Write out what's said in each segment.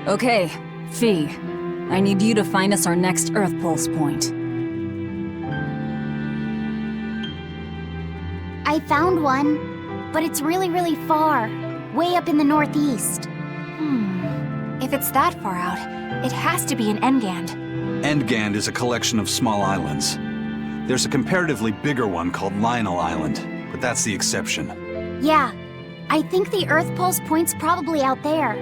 Okay, Fee. I need you to find us our next Earth Pulse point. I found one, but it's really far. Way up in the northeast. If it's that far out, it has to be in Engand. Engand is a collection of small islands. There's a comparatively bigger one called Lionel Island, but that's the exception. Yeah, I think the Earth Pulse point's probably out there.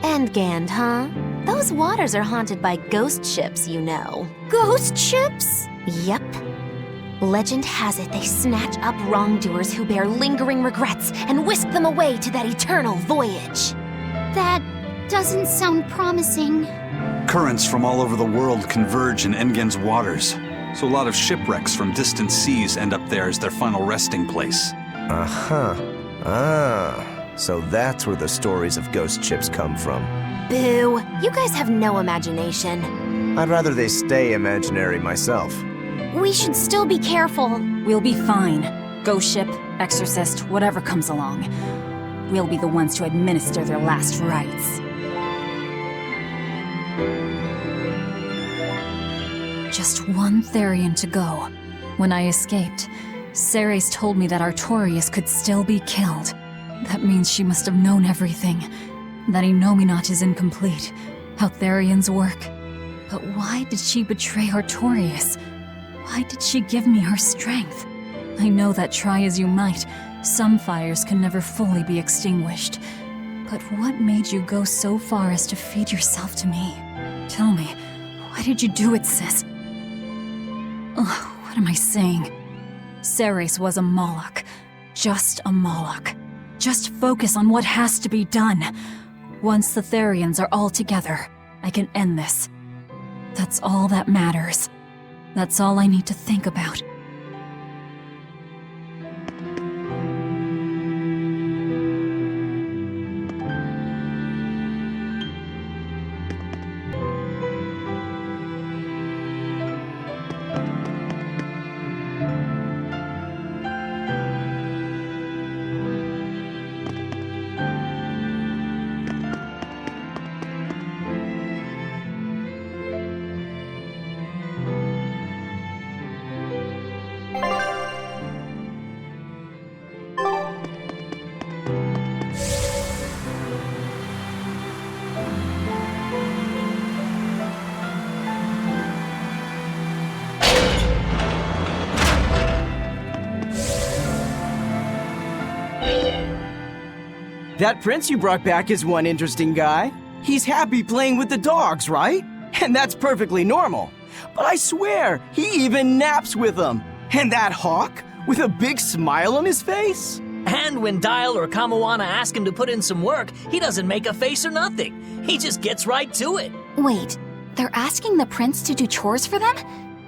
Engand, huh? Those waters are haunted by ghost ships, you know. Ghost ships? Yep. Legend has it they snatch up wrongdoers who bear lingering regrets and whisk them away to that eternal voyage. That doesn't sound promising. Currents from all over the world converge in Engand's waters, so a lot of shipwrecks from distant seas end up there as their final resting place. So that's where the stories of ghost ships come from. Boo! You guys have no imagination. I'd rather they stay imaginary myself. We should still be careful. We'll be fine. Ghost ship, exorcist, whatever comes along. We'll be the ones to administer their last rites. Just one Therian to go. When I escaped, Ceres told me that Artorias could still be killed. That means she must have known everything. That Innominat is incomplete. How Therians work. But why did she betray Artorias? Why did she give me her strength? I know that try as you might, some fires can never fully be extinguished. But what made you go so far as to feed yourself to me? Tell me, why did you do it, sis? Ugh, what am I saying? Ceres was a Moloch. Just a Moloch. Just focus on what has to be done. Once the Therians are all together, I can end this. That's all that matters. That's all I need to think about. That prince you brought back is one interesting guy. He's happy playing with the dogs, right? And that's perfectly normal. But I swear, he even naps with them. And that hawk, with a big smile on his face? And when Dial or Kamawana ask him to put in some work, he doesn't make a face or nothing. He just gets right to it. Wait, they're asking the prince to do chores for them?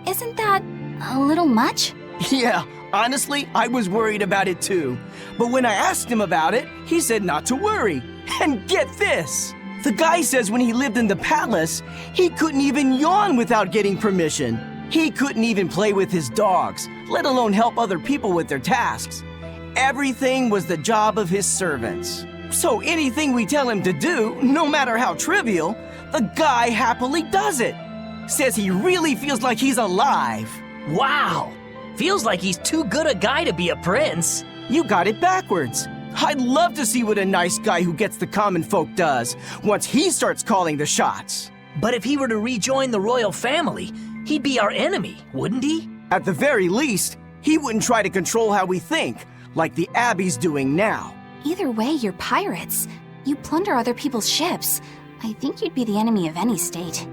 Isn't that a little much? Yeah, honestly, I was worried about it too. But when I asked him about it, he said not to worry. And get this! The guy says when he lived in the palace, he couldn't even yawn without getting permission. He couldn't even play with his dogs, let alone help other people with their tasks. Everything was the job of his servants. So anything we tell him to do, no matter how trivial, the guy happily does it. Says he really feels like he's alive. Wow! Feels like he's too good a guy to be a prince. You got it backwards. I'd love to see what a nice guy who gets the common folk does once he starts calling the shots. But if he were to rejoin the royal family, he'd be our enemy, wouldn't he? At the very least, he wouldn't try to control how we think, like the Abbey's doing now. Either way, you're pirates. You plunder other people's ships. I think you'd be the enemy of any state.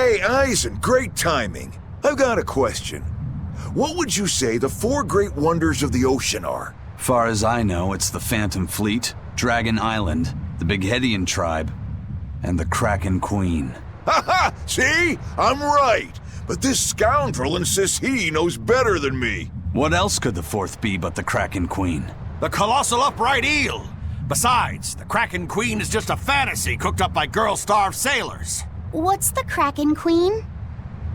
Hey, Eisen, great timing. I've got a question. What would you say the 4 great wonders of the ocean are? Far as I know, it's the Phantom Fleet, Dragon Island, the Bighedian tribe, and the Kraken Queen. Ha! See? I'm right. But this scoundrel insists he knows better than me. What else could the 4th be but the Kraken Queen? The colossal upright eel! Besides, the Kraken Queen is just a fantasy cooked up by girl-starved sailors. What's the Kraken Queen?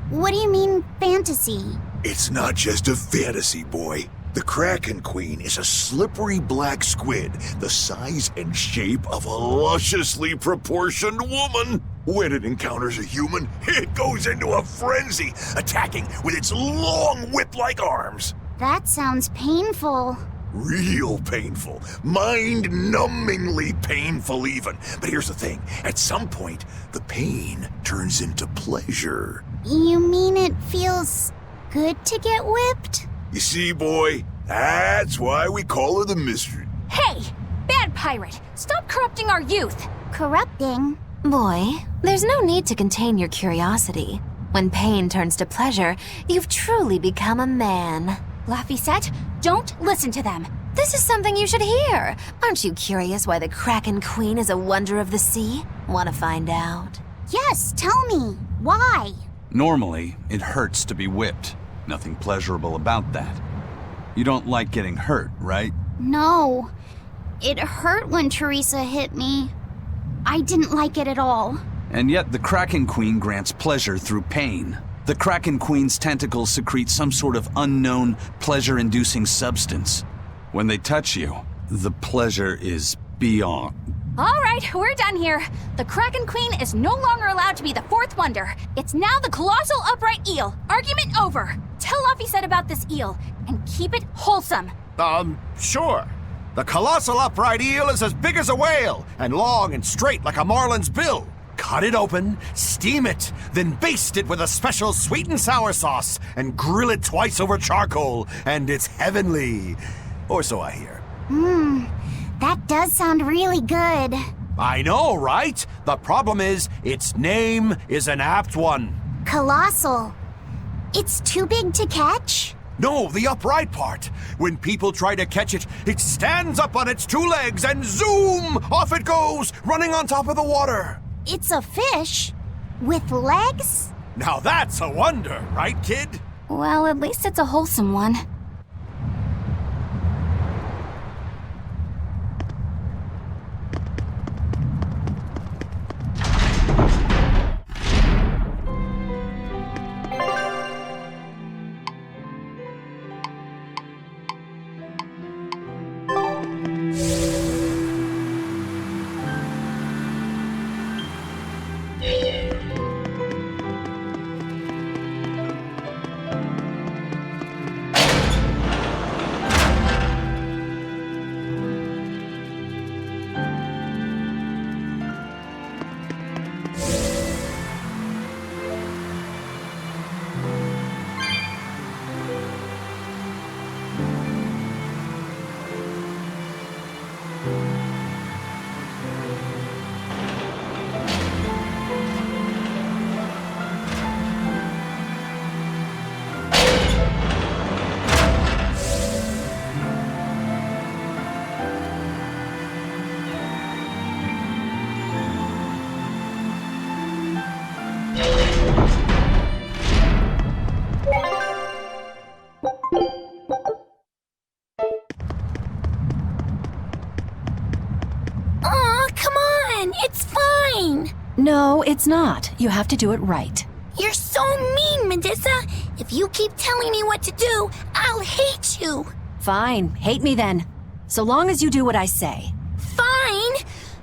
What do you mean, fantasy? It's not just a fantasy, boy. The Kraken Queen is a slippery black squid, the size and shape of a lusciously proportioned woman. When it encounters a human, it goes into a frenzy, attacking with its long whip-like arms. That sounds painful. Real painful. Mind-numbingly painful even. But here's the thing. At some point, the pain turns into pleasure. You mean it feels good to get whipped? You see, boy? That's why we call her the Mystery. Hey! Bad pirate! Stop corrupting our youth! Corrupting? Boy, there's no need to contain your curiosity. When pain turns to pleasure, you've truly become a man. Laphicet, don't listen to them. This is something you should hear. Aren't you curious why the Kraken Queen is a wonder of the sea? Want to find out? Yes, tell me. Why? Normally, it hurts to be whipped. Nothing pleasurable about that. You don't like getting hurt, right? No. It hurt when Teresa hit me. I didn't like it at all. And yet the Kraken Queen grants pleasure through pain. The Kraken Queen's tentacles secrete some sort of unknown, pleasure-inducing substance. When they touch you, the pleasure is beyond. All right, we're done here. The Kraken Queen is no longer allowed to be the 4th wonder. It's now the colossal upright eel. Argument over. Tell Laphicet about this eel, and keep it wholesome. Sure. The colossal upright eel is as big as a whale, and long and straight like a marlin's bill. Cut it open, steam it, then baste it with a special sweet and sour sauce, and grill it twice over charcoal, and it's heavenly. Or so I hear. That does sound really good. I know, right? The problem is, its name is an apt one. Colossal. It's too big to catch? No, the upright part. When people try to catch it, it stands up on its 2 legs and zoom! Off it goes, running on top of the water. It's a fish? With legs? Now that's a wonder, right, kid? Well, at least it's a wholesome one. No, it's not. You have to do it right. You're so mean, Medusa. If you keep telling me what to do, I'll hate you. Fine, hate me then. So long as you do what I say. Fine.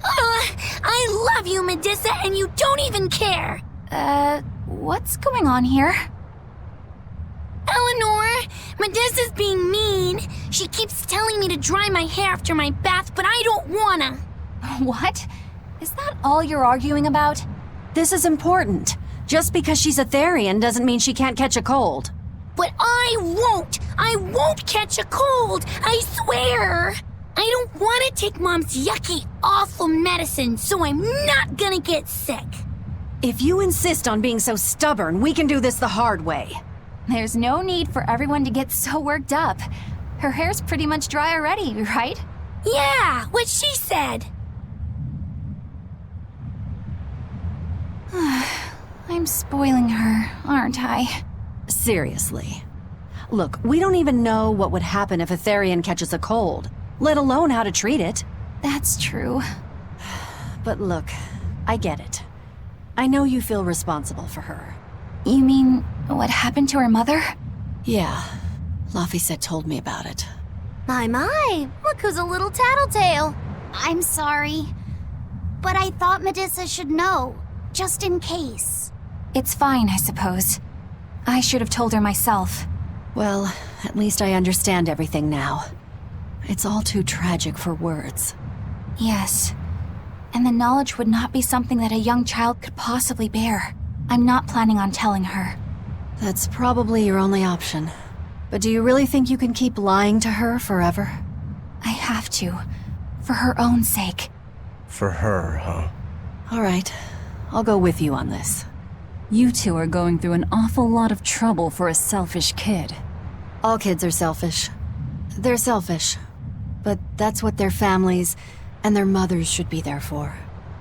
I love you, Medusa, and you don't even care. What's going on here? Eleanor, Medusa's being mean. She keeps telling me to dry my hair after my bath, but I don't wanna. What? Is that all you're arguing about? This is important. Just because she's a Therian doesn't mean she can't catch a cold. But I won't! I won't catch a cold! I swear! I don't want to take Mom's yucky, awful medicine, so I'm not gonna get sick. If you insist on being so stubborn, we can do this the hard way. There's no need for everyone to get so worked up. Her hair's pretty much dry already, right? Yeah, what she said. I'm spoiling her, aren't I? Seriously. Look, we don't even know what would happen if a Therian catches a cold, let alone how to treat it. That's true. But look, I get it. I know you feel responsible for her. You mean what happened to her mother? Yeah, Laphicet told me about it. My, look who's a little tattletale. I'm sorry, but I thought Medusa should know, just in case. It's fine, I suppose. I should have told her myself. Well, at least I understand everything now. It's all too tragic for words. Yes. And the knowledge would not be something that a young child could possibly bear. I'm not planning on telling her. That's probably your only option. But do you really think you can keep lying to her forever? I have to. For her own sake. For her, huh? All right. I'll go with you on this. You two are going through an awful lot of trouble for a selfish kid. All kids are selfish. They're selfish. But that's what their families and their mothers should be there for.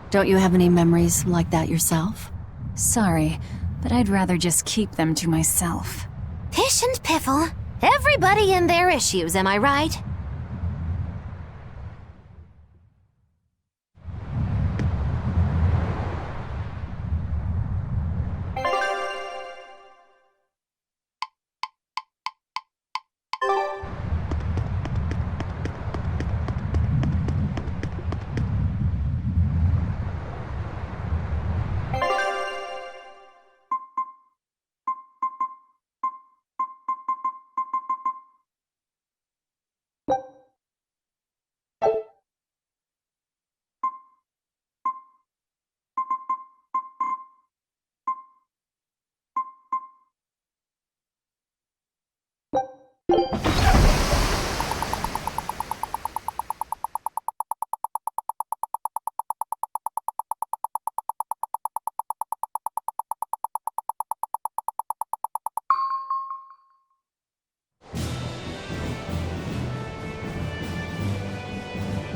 Don't you have any memories like that yourself? Sorry, but I'd rather just keep them to myself. Pish and piffle. Everybody and their issues, am I right?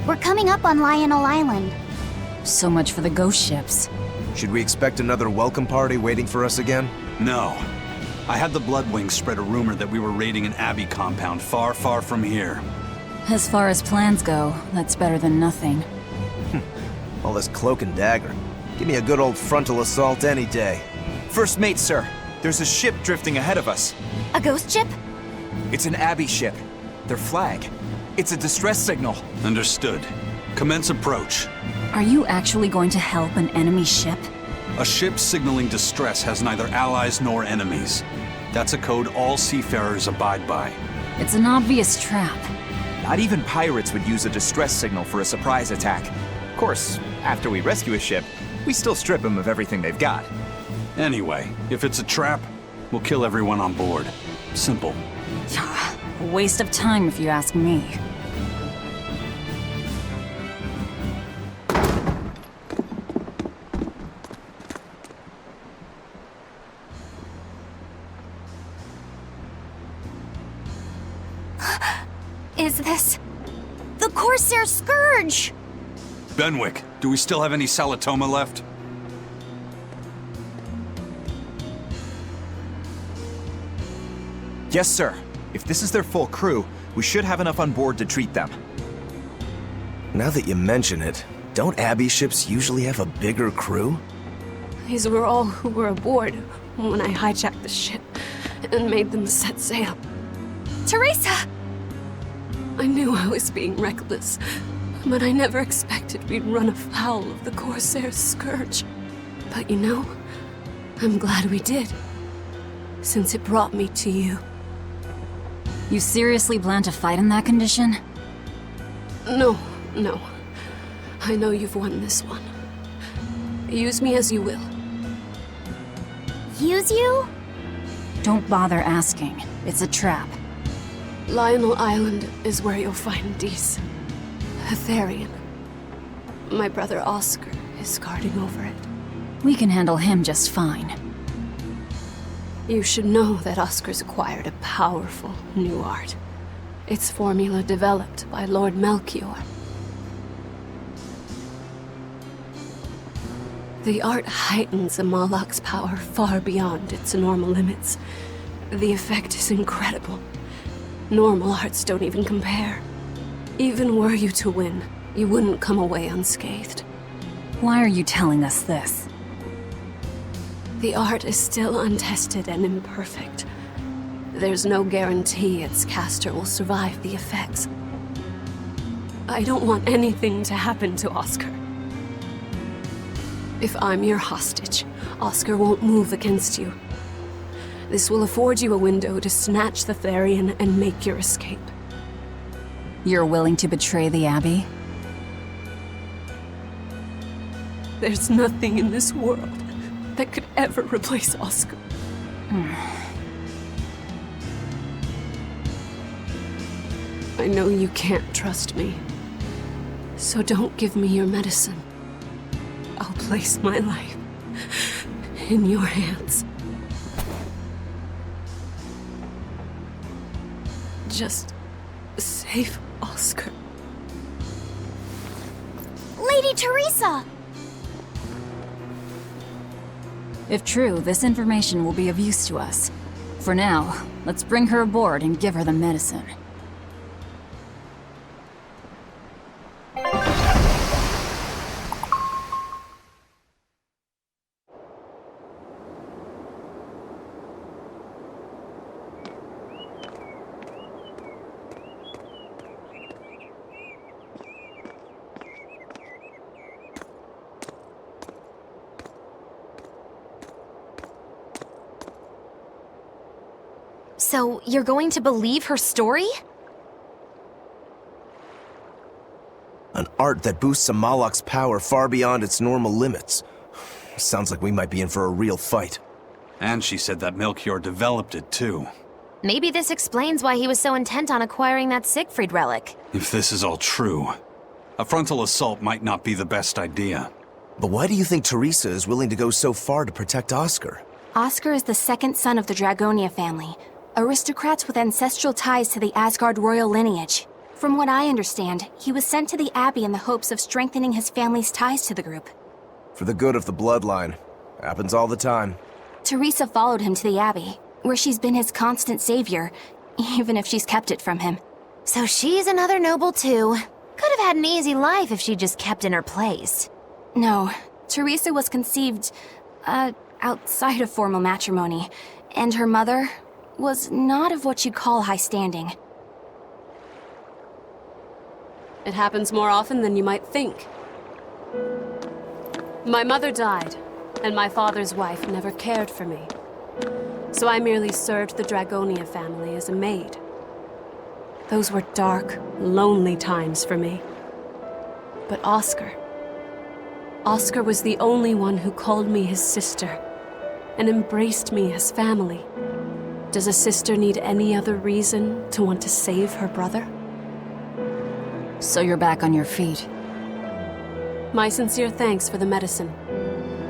We're coming up on Lionel Island. So much for the ghost ships. Should we expect another welcome party waiting for us again? No. I had the Bloodwings spread a rumor that we were raiding an Abbey compound far, far from here. As far as plans go, that's better than nothing. All this cloak and dagger. Give me a good old frontal assault any day. First mate, sir. There's a ship drifting ahead of us. A ghost ship? It's an Abbey ship. Their flag. It's a distress signal. Understood. Commence approach. Are you actually going to help an enemy ship? A ship signaling distress has neither allies nor enemies. That's a code all seafarers abide by. It's an obvious trap. Not even pirates would use a distress signal for a surprise attack. Of course, after we rescue a ship, we still strip them of everything they've got. Anyway, if it's a trap, we'll kill everyone on board. Simple. A waste of time if you ask me. Is this... The Corsair Scourge! Benwick, do we still have any Salatoma left? Yes, sir. If this is their full crew, we should have enough on board to treat them. Now that you mention it, don't Abbey ships usually have a bigger crew? These were all who were aboard when I hijacked the ship and made them set sail. Teresa! I knew I was being reckless, but I never expected we'd run afoul of the Corsair Scourge. But you know, I'm glad we did, since it brought me to you. You seriously plan to fight in that condition? No. I know you've won this one. Use me as you will. Use you? Don't bother asking. It's a trap. Lionel Island is where you'll find Dees. A Therian. My brother Oscar is guarding over it. We can handle him just fine. You should know that Oscar's acquired a powerful new art. Its formula developed by Lord Melchior. The art heightens a Moloch's power far beyond its normal limits. The effect is incredible. Normal arts don't even compare. Even were you to win, you wouldn't come away unscathed. Why are you telling us this? The art is still untested and imperfect. There's no guarantee its caster will survive the effects. I don't want anything to happen to Oscar. If I'm your hostage, Oscar won't move against you. This will afford you a window to snatch the Therian and make your escape. You're willing to betray the Abbey? There's nothing in this world that could ever replace Oscar. I know you can't trust me, so don't give me your medicine. I'll place my life in your hands. Just save Oscar. Lady Teresa! If true, this information will be of use to us. For now, let's bring her aboard and give her the medicine. So, you're going to believe her story? An art that boosts a Moloch's power far beyond its normal limits. Sounds like we might be in for a real fight. And she said that Melchior developed it too. Maybe this explains why he was so intent on acquiring that Siegfried relic. If this is all true, a frontal assault might not be the best idea. But why do you think Teresa is willing to go so far to protect Oscar? Oscar is the second son of the Dragonia family, aristocrats with ancestral ties to the Asgard royal lineage. From what I understand, he was sent to the Abbey in the hopes of strengthening his family's ties to the group. For the good of the bloodline. Happens all the time. Teresa followed him to the Abbey, where she's been his constant savior, even if she's kept it from him. So she's another noble too. Could have had an easy life if she just kept in her place. No, Teresa was conceived, outside of formal matrimony, and her mother was not of what you'd call high standing. It happens more often than you might think. My mother died, and my father's wife never cared for me. So I merely served the Dragonia family as a maid. Those were dark, lonely times for me. But Oscar was the only one who called me his sister and embraced me as family. Does a sister need any other reason to want to save her brother? So you're back on your feet. My sincere thanks for the medicine.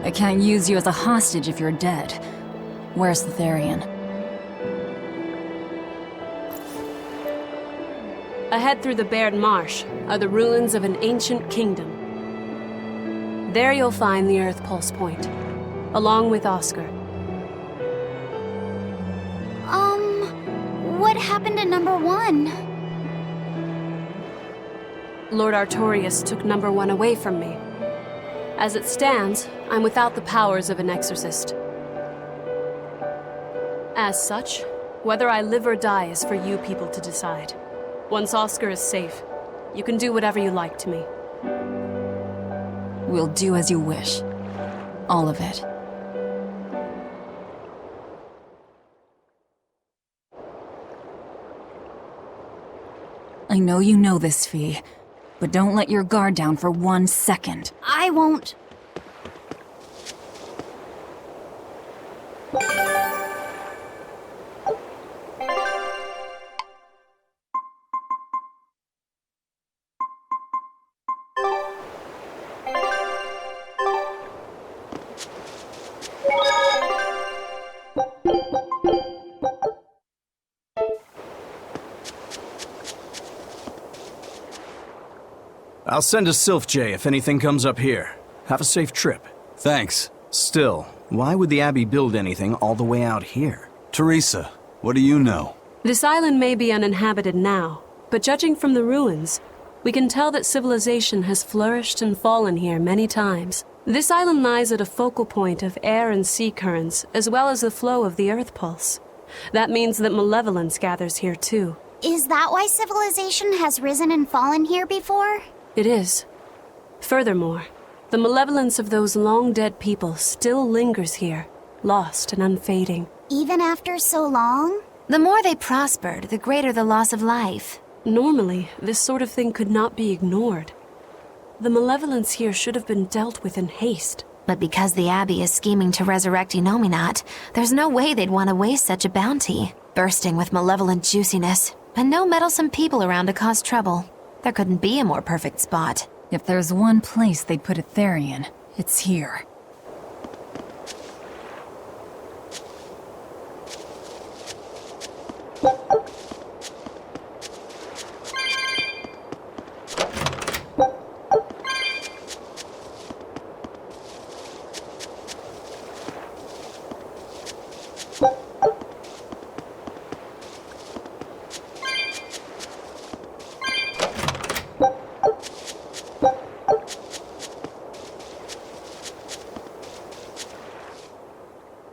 I can't use you as a hostage if you're dead. Where's the Therian? Ahead through the Baird Marsh are the ruins of an ancient kingdom. There you'll find the Earth Pulse Point, along with Oscar. What happened to number 1? Lord Artorius took number 1 away from me. As it stands, I'm without the powers of an exorcist. As such, whether I live or die is for you people to decide. Once Oscar is safe, you can do whatever you like to me. We'll do as you wish. All of it. I know you know this, Fee, but don't let your guard down for 1 second. I won't. I'll send a Sylph J if anything comes up here. Have a safe trip. Thanks. Still, why would the Abbey build anything all the way out here? Teresa, what do you know? This island may be uninhabited now, but judging from the ruins, we can tell that civilization has flourished and fallen here many times. This island lies at a focal point of air and sea currents, as well as the flow of the Earth pulse. That means that malevolence gathers here too. Is that why civilization has risen and fallen here before? It is. Furthermore, the malevolence of those long-dead people still lingers here, lost and unfading. Even after so long? The more they prospered, the greater the loss of life. Normally, this sort of thing could not be ignored. The malevolence here should have been dealt with in haste. But because the Abbey is scheming to resurrect Inominat, there's no way they'd want to waste such a bounty. Bursting with malevolent juiciness, and no meddlesome people around to cause trouble. There couldn't be a more perfect spot. If there's one place they'd put a Therian, it's here.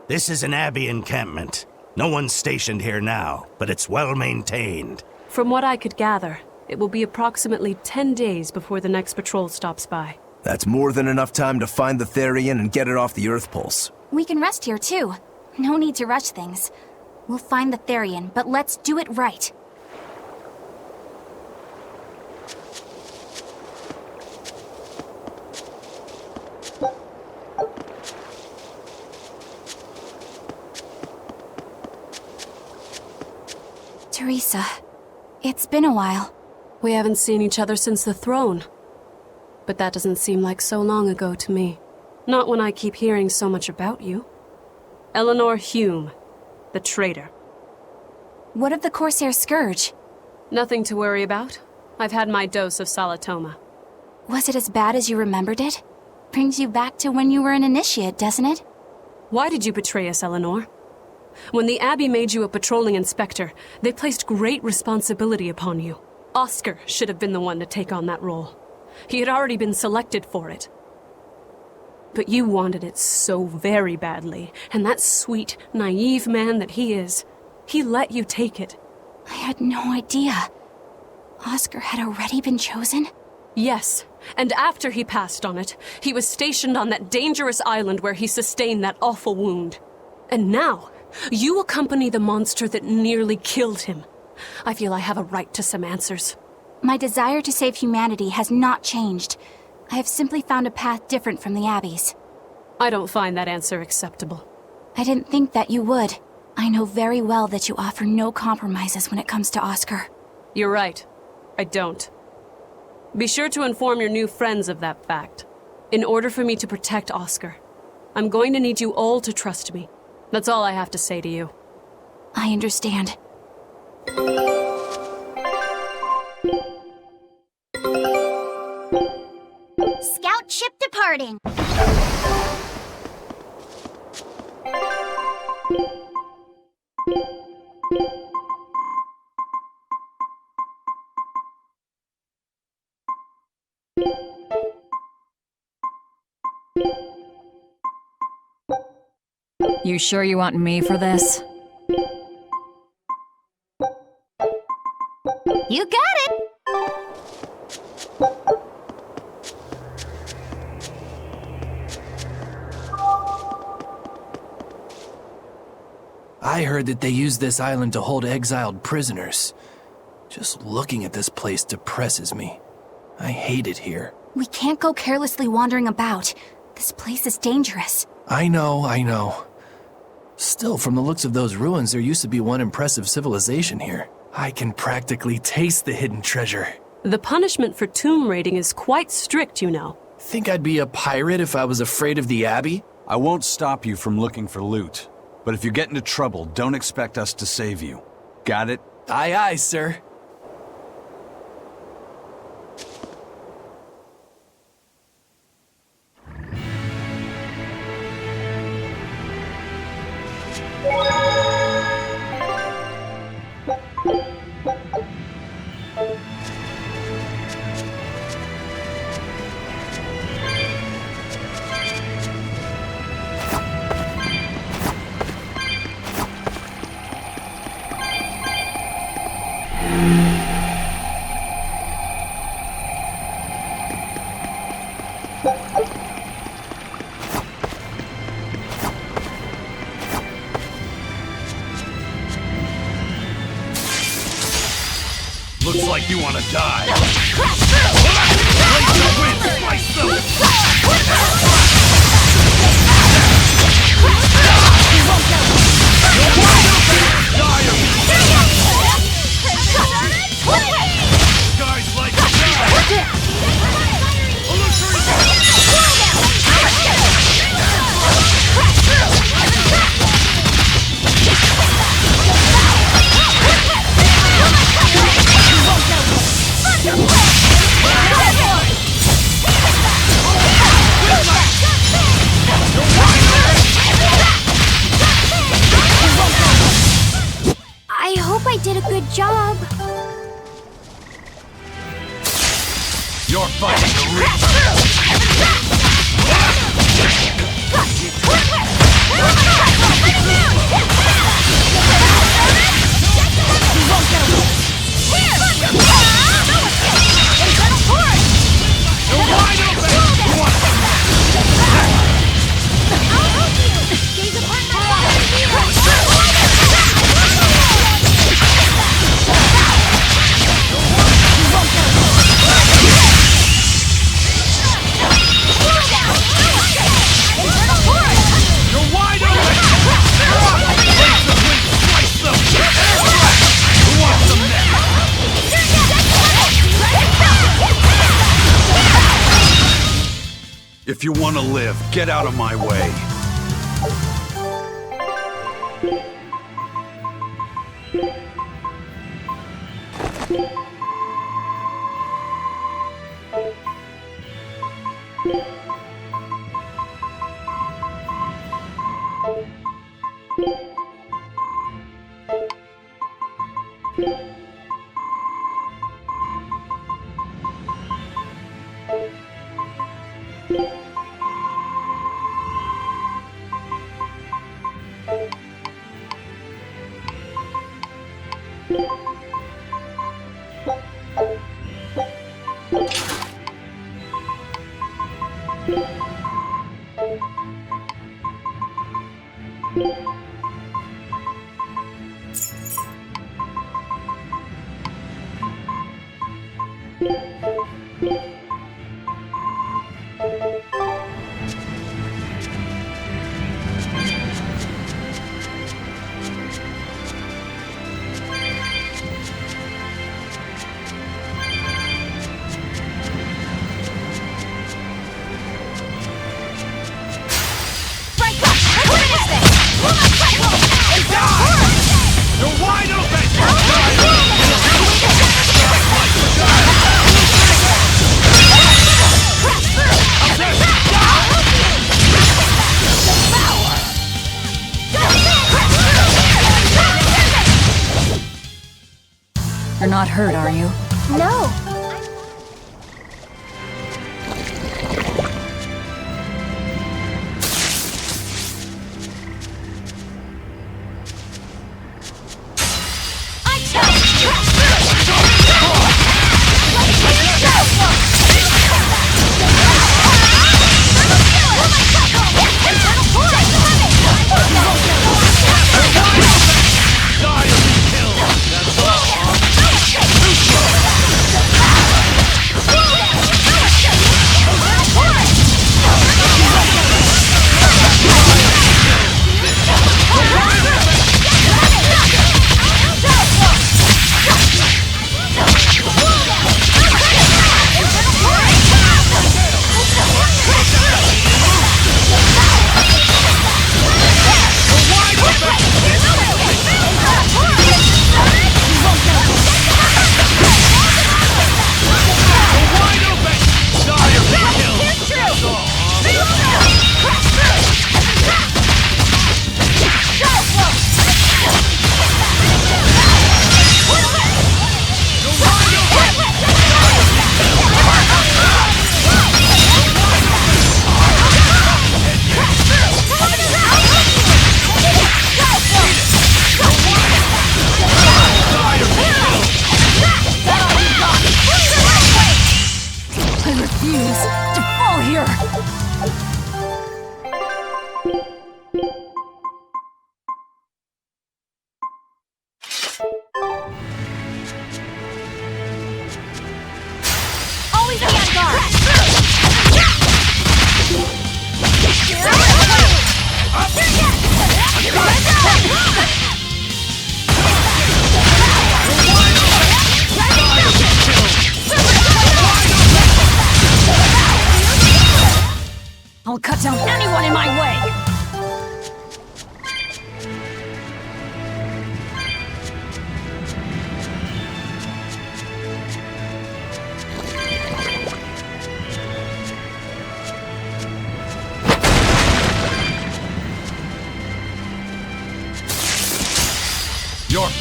This is an Abbey encampment. No one's stationed here now, but it's well maintained. From what I could gather, it will be approximately 10 days before the next patrol stops by. That's more than enough time to find the Therian and get it off the Earth pulse. We can rest here too. No need to rush things. We'll find the Therian, but let's do it right. Teresa, it's been a while. We haven't seen each other since the throne. But that doesn't seem like so long ago to me. Not when I keep hearing so much about you. Eleanor Hume, the traitor. What of the Corsair Scourge? Nothing to worry about. I've had my dose of Salatoma. Was it as bad as you remembered it? Brings you back to when you were an initiate, doesn't it? Why did you betray us, Eleanor? When the Abbey made you a patrolling inspector, they placed great responsibility upon you. Oscar should have been the one to take on that role. He had already been selected for it. But you wanted it so very badly, and that sweet, naive man that he is, he let you take it. I had no idea. Oscar had already been chosen? Yes, and after he passed on it, he was stationed on that dangerous island where he sustained that awful wound. And now, you accompany the monster that nearly killed him. I feel I have a right to some answers. My desire to save humanity has not changed. I have simply found a path different from the Abbey's. I don't find that answer acceptable. I didn't think that you would. I know very well that you offer no compromises when it comes to Oscar. You're right. I don't. Be sure to inform your new friends of that fact. In order for me to protect Oscar, I'm going to need you all to trust me. That's all I have to say to you. I understand. Scout ship departing. You sure you want me for this? You got it! I heard that they use this island to hold exiled prisoners. Just looking at this place depresses me. I hate it here. We can't go carelessly wandering about. This place is dangerous. I know. Still, from the looks of those ruins, there used to be one impressive civilization here. I can practically taste the hidden treasure. The punishment for tomb raiding is quite strict, you know. Think I'd be a pirate if I was afraid of the Abbey? I won't stop you from looking for loot. But if you get into trouble, don't expect us to save you. Got it? Aye, aye, sir. Looks like you want to die. Blaze the wind, slice them! Guys like to die! I hope I did a good job. You're fighting the If you want to live, get out of my way. You're not hurt, are you? No.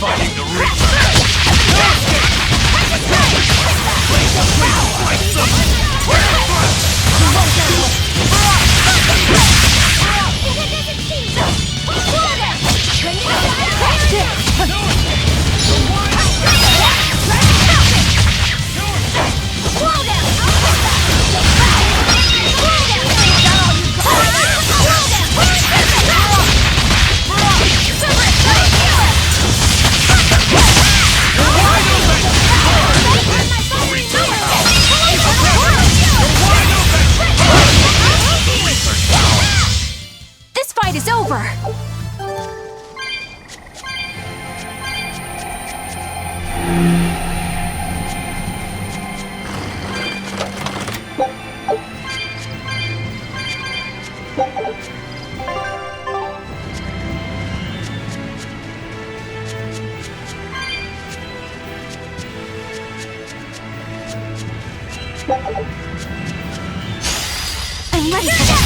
fighting the Reaper! This fight is over! I'm ready for this!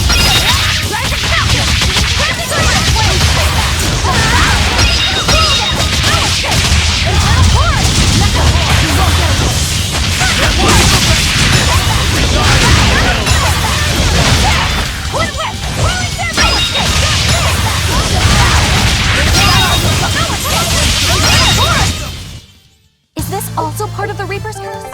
Is this also part of the Reaper's curse?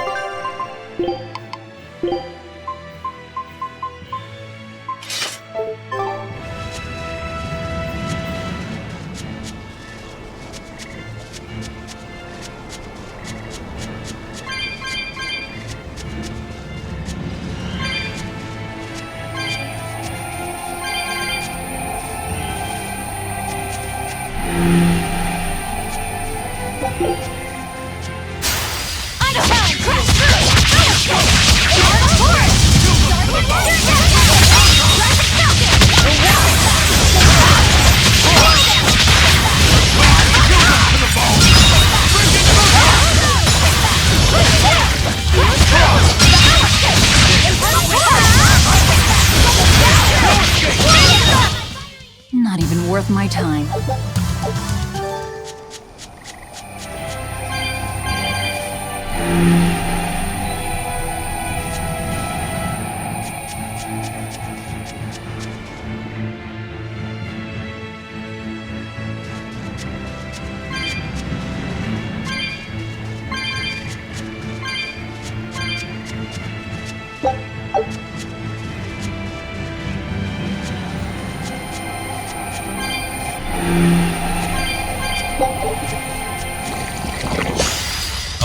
Not even worth my time.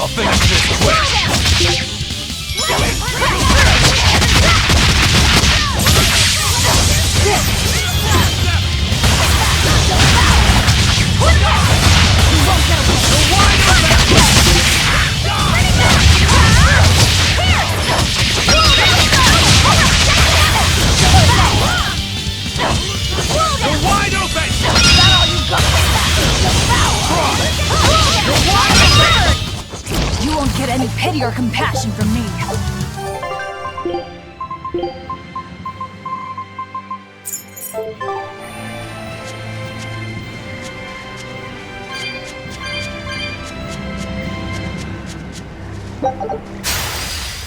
I'll finish this quick! You won't get any pity or compassion from me.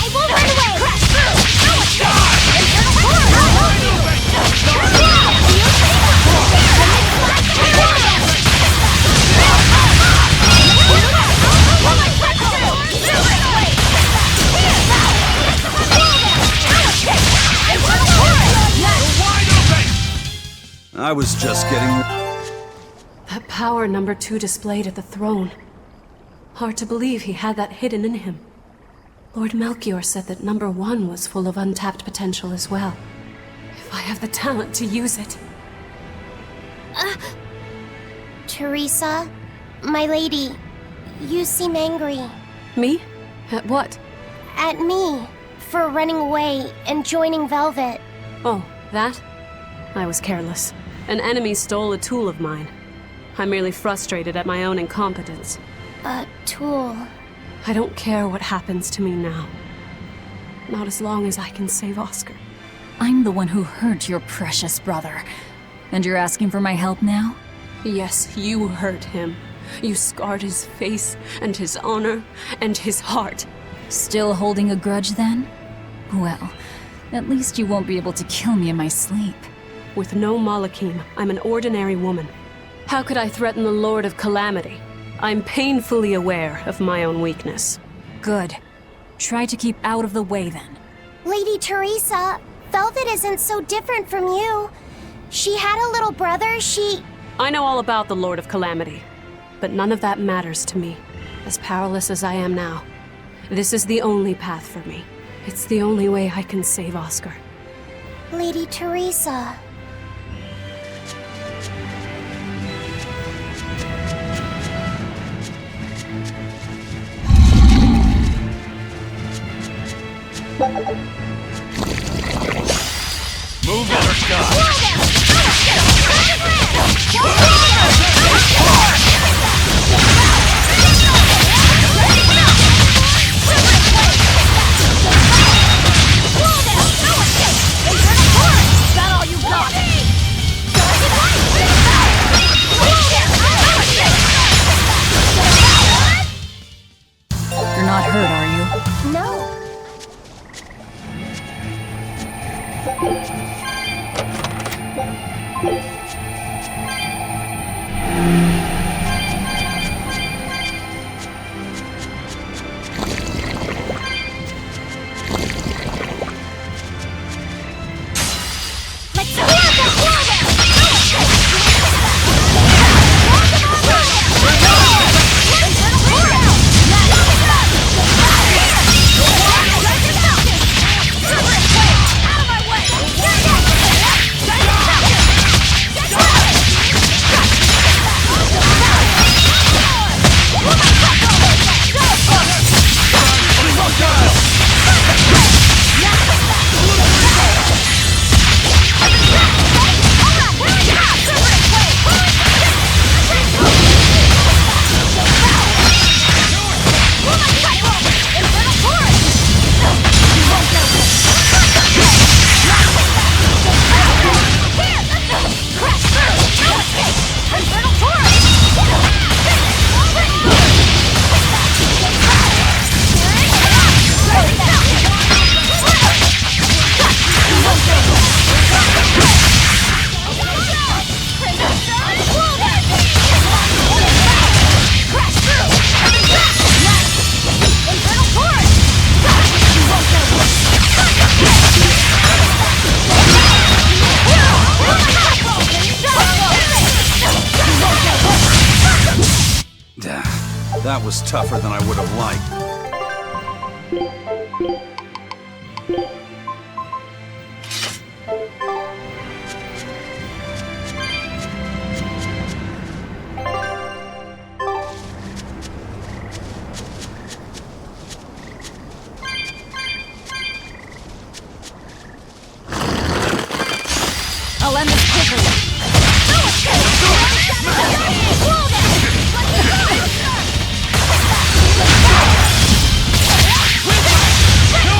I won't run away! Crash I was just getting... That power number 2 displayed at the throne. Hard to believe he had that hidden in him. Lord Melchior said that number 1 was full of untapped potential as well. If I have the talent to use it. Teresa, my lady, you seem angry. Me? At what? At me, for running away and joining Velvet. Oh, that? I was careless. An enemy stole a tool of mine. I'm merely frustrated at my own incompetence. A tool? I don't care what happens to me now. Not as long as I can save Oscar. I'm the one who hurt your precious brother. And you're asking for my help now? Yes, you hurt him. You scarred his face, and his honor, and his heart. Still holding a grudge then? Well, at least you won't be able to kill me in my sleep. With no Malakim, I'm an ordinary woman. How could I threaten the Lord of Calamity? I'm painfully aware of my own weakness. Good. Try to keep out of the way then. Lady Teresa, Velvet isn't so different from you. She had a little brother, I know all about the Lord of Calamity, but none of that matters to me. As powerless as I am now, this is the only path for me. It's the only way I can save Oscar. Lady Teresa. Move over, Scott! You're not hurt, are you? No. That was tougher than I would have liked. I'll end this quickly. Let's go!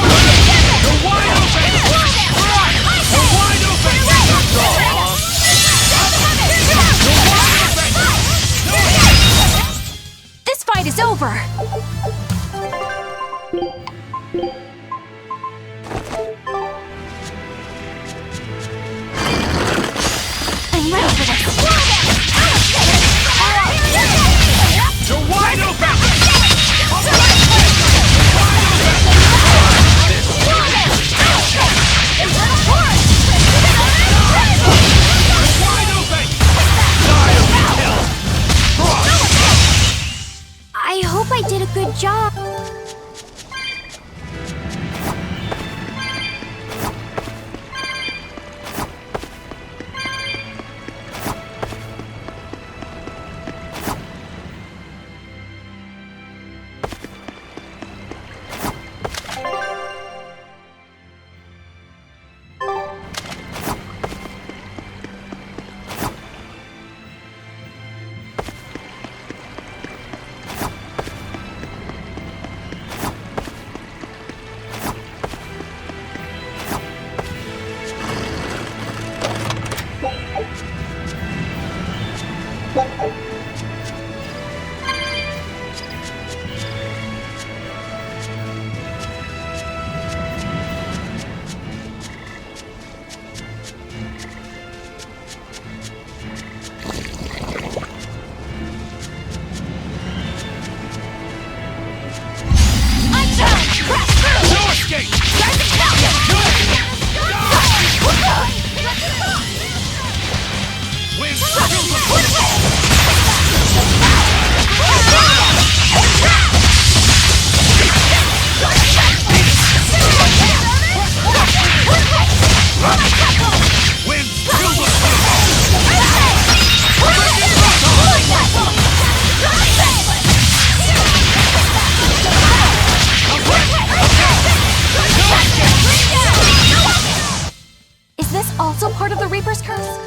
Reaper's curse?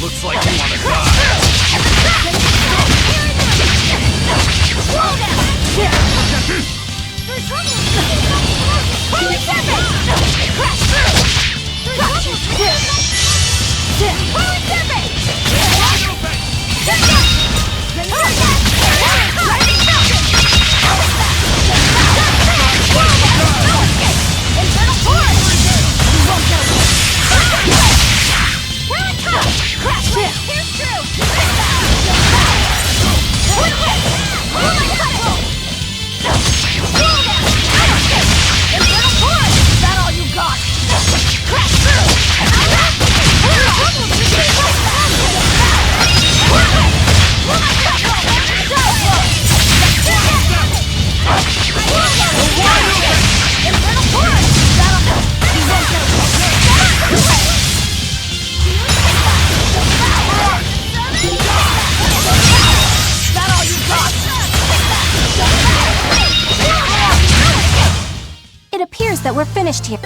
Looks like you wanna die. It appears that we're finished here.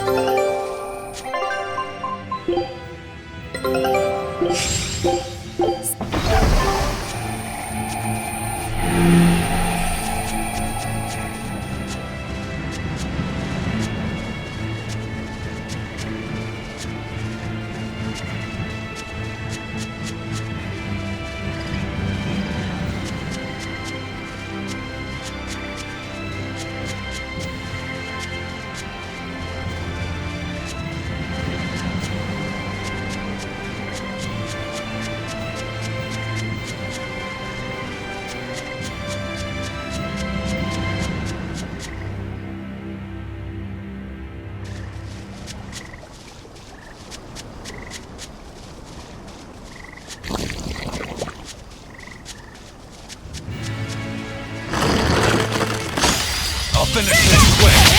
Finish this quick!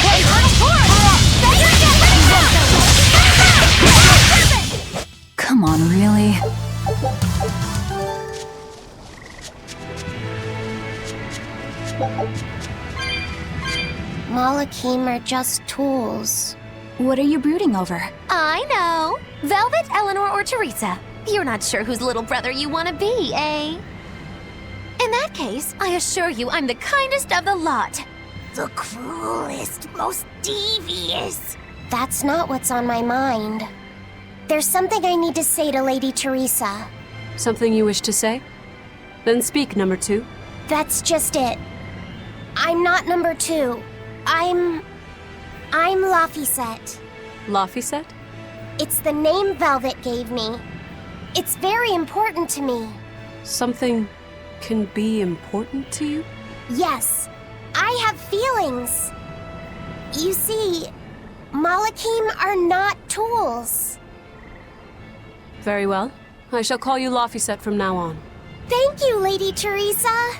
Hey, Malakim are just tools. What are you brooding over? I know. Velvet, Eleanor, or Teresa? You're not sure whose little brother you want to be, eh? In that case, I assure you I'm the kindest of the lot. The cruelest, most devious. That's not what's on my mind. There's something I need to say to Lady Teresa. Something you wish to say? Then speak, number 2. That's just it. I'm not number 2. I'm Laphicet. Laphicet? It's the name Velvet gave me. It's very important to me. Something can be important to you? Yes, I have feelings. You see, Malakim are not tools. Very well. I shall call you Laphicet from now on. Thank you, Lady Teresa.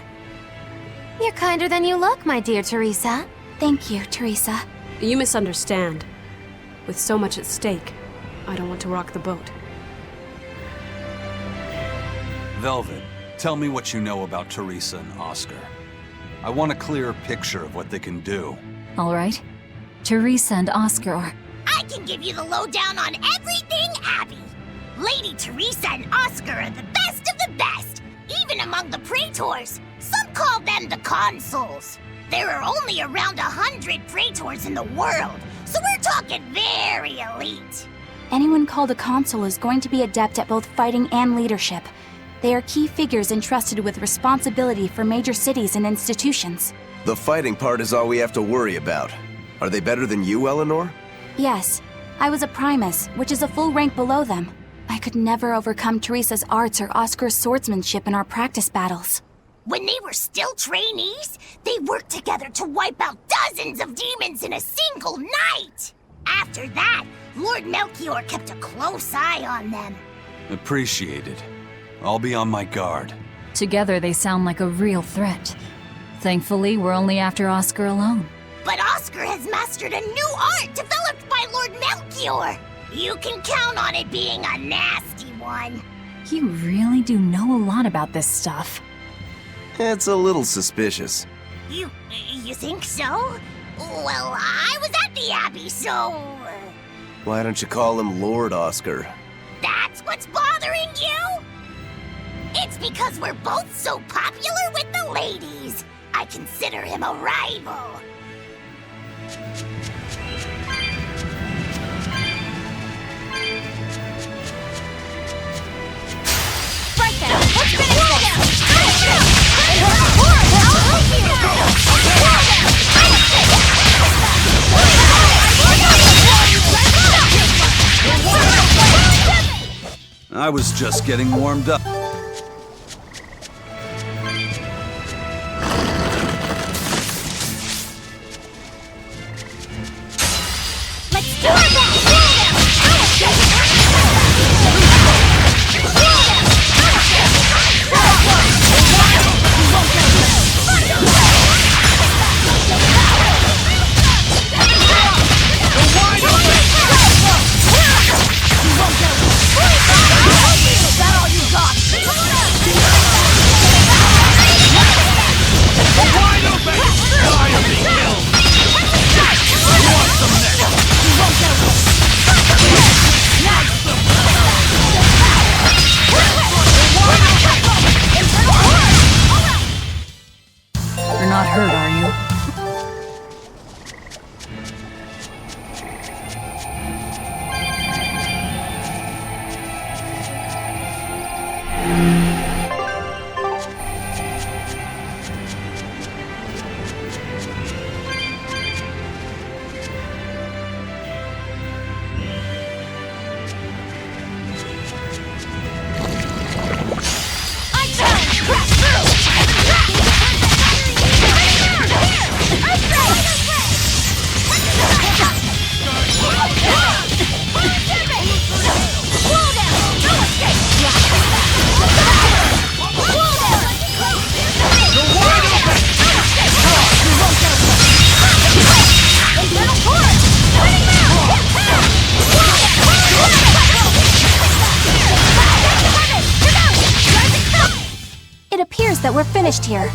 You're kinder than you look, my dear Teresa. Thank you, Teresa. You misunderstand. With so much at stake, I don't want to rock the boat. Velvet, tell me what you know about Teresa and Oscar. I want a clear picture of what they can do. All right. Teresa and Oscar are... I can give you the lowdown on everything Abby. Lady Teresa and Oscar are the best of the best, even among the praetors. Some call them the consuls. There are only around 100 praetors in the world, so we're talking very elite. Anyone called a consul is going to be adept at both fighting and leadership. They are key figures entrusted with responsibility for major cities and institutions. The fighting part is all we have to worry about. Are they better than you, Eleanor? Yes, I was a primus, which is a full rank below them. I could never overcome Teresa's arts or Oscar's swordsmanship in our practice battles. When they were still trainees, they worked together to wipe out dozens of demons in a single night. After that, Lord Melchior kept a close eye on them. Appreciated. I'll be on my guard. Together they sound like a real threat. Thankfully, we're only after Oscar alone. But Oscar has mastered a new art developed by Lord Melchior. You can count on it being a nasty one. You really do know a lot about this stuff. It's a little suspicious. You think so? Well, I was at the Abbey, so... Why don't you call him Lord Oscar? That's what's bothering you? It's because we're both so popular with the ladies. I consider him a rival. Strike them! Let's finish this! I was just getting warmed up. Let's do it! You're not hurt, are you? It appears that we're finished here.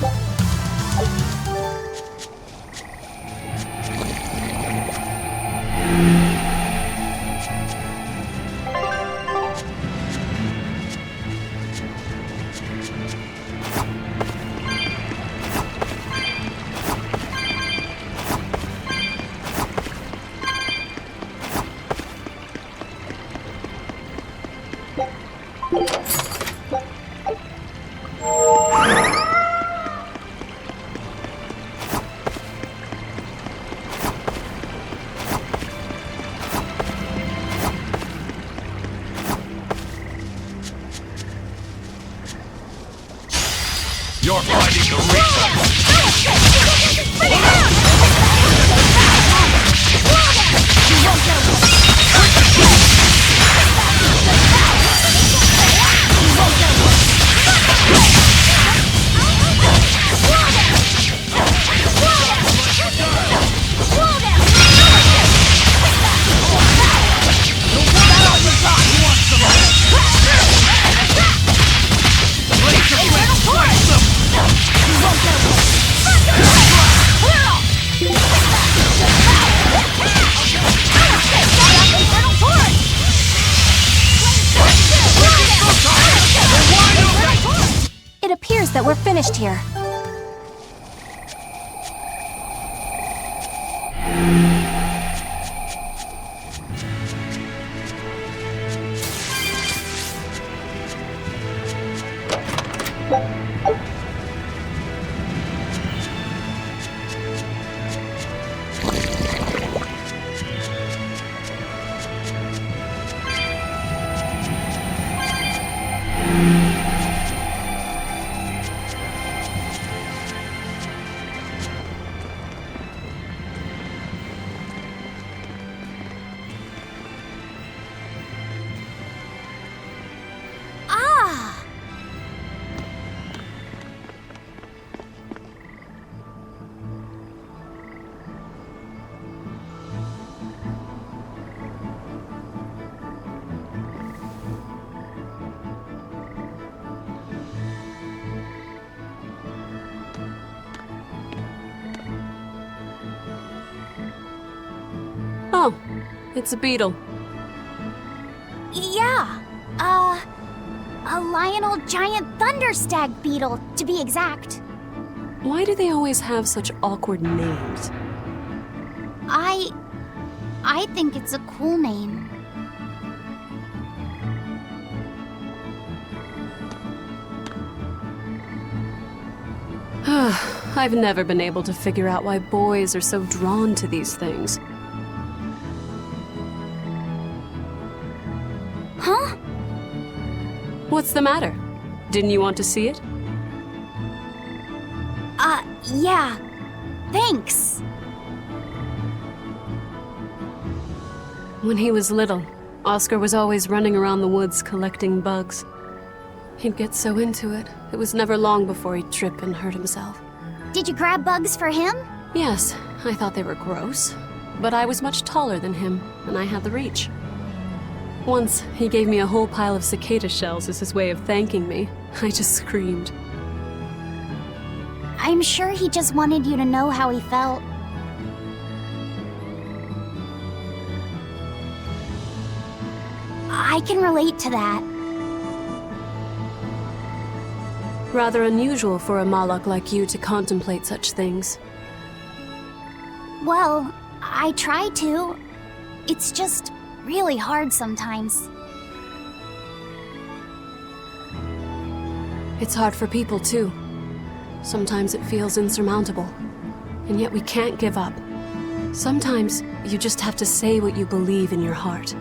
that we're finished here. Oh, it's a beetle. Yeah, a Lionel giant thunderstag beetle, to be exact. Why do they always have such awkward names? I think it's a cool name. I've never been able to figure out why boys are so drawn to these things. Huh? What's the matter? Didn't you want to see it? Yeah. Thanks. When he was little, Oscar was always running around the woods collecting bugs. He'd get so into it, it was never long before he'd trip and hurt himself. Did you grab bugs for him? Yes, I thought they were gross. But I was much taller than him, and I had the reach. Once, he gave me a whole pile of cicada shells as his way of thanking me. I just screamed. I'm sure he just wanted you to know how he felt. I can relate to that. Rather unusual for a Malak like you to contemplate such things. Well, I try to. It's just really hard sometimes. It's hard for people, too. Sometimes it feels insurmountable. And yet we can't give up. Sometimes you just have to say what you believe in your heart,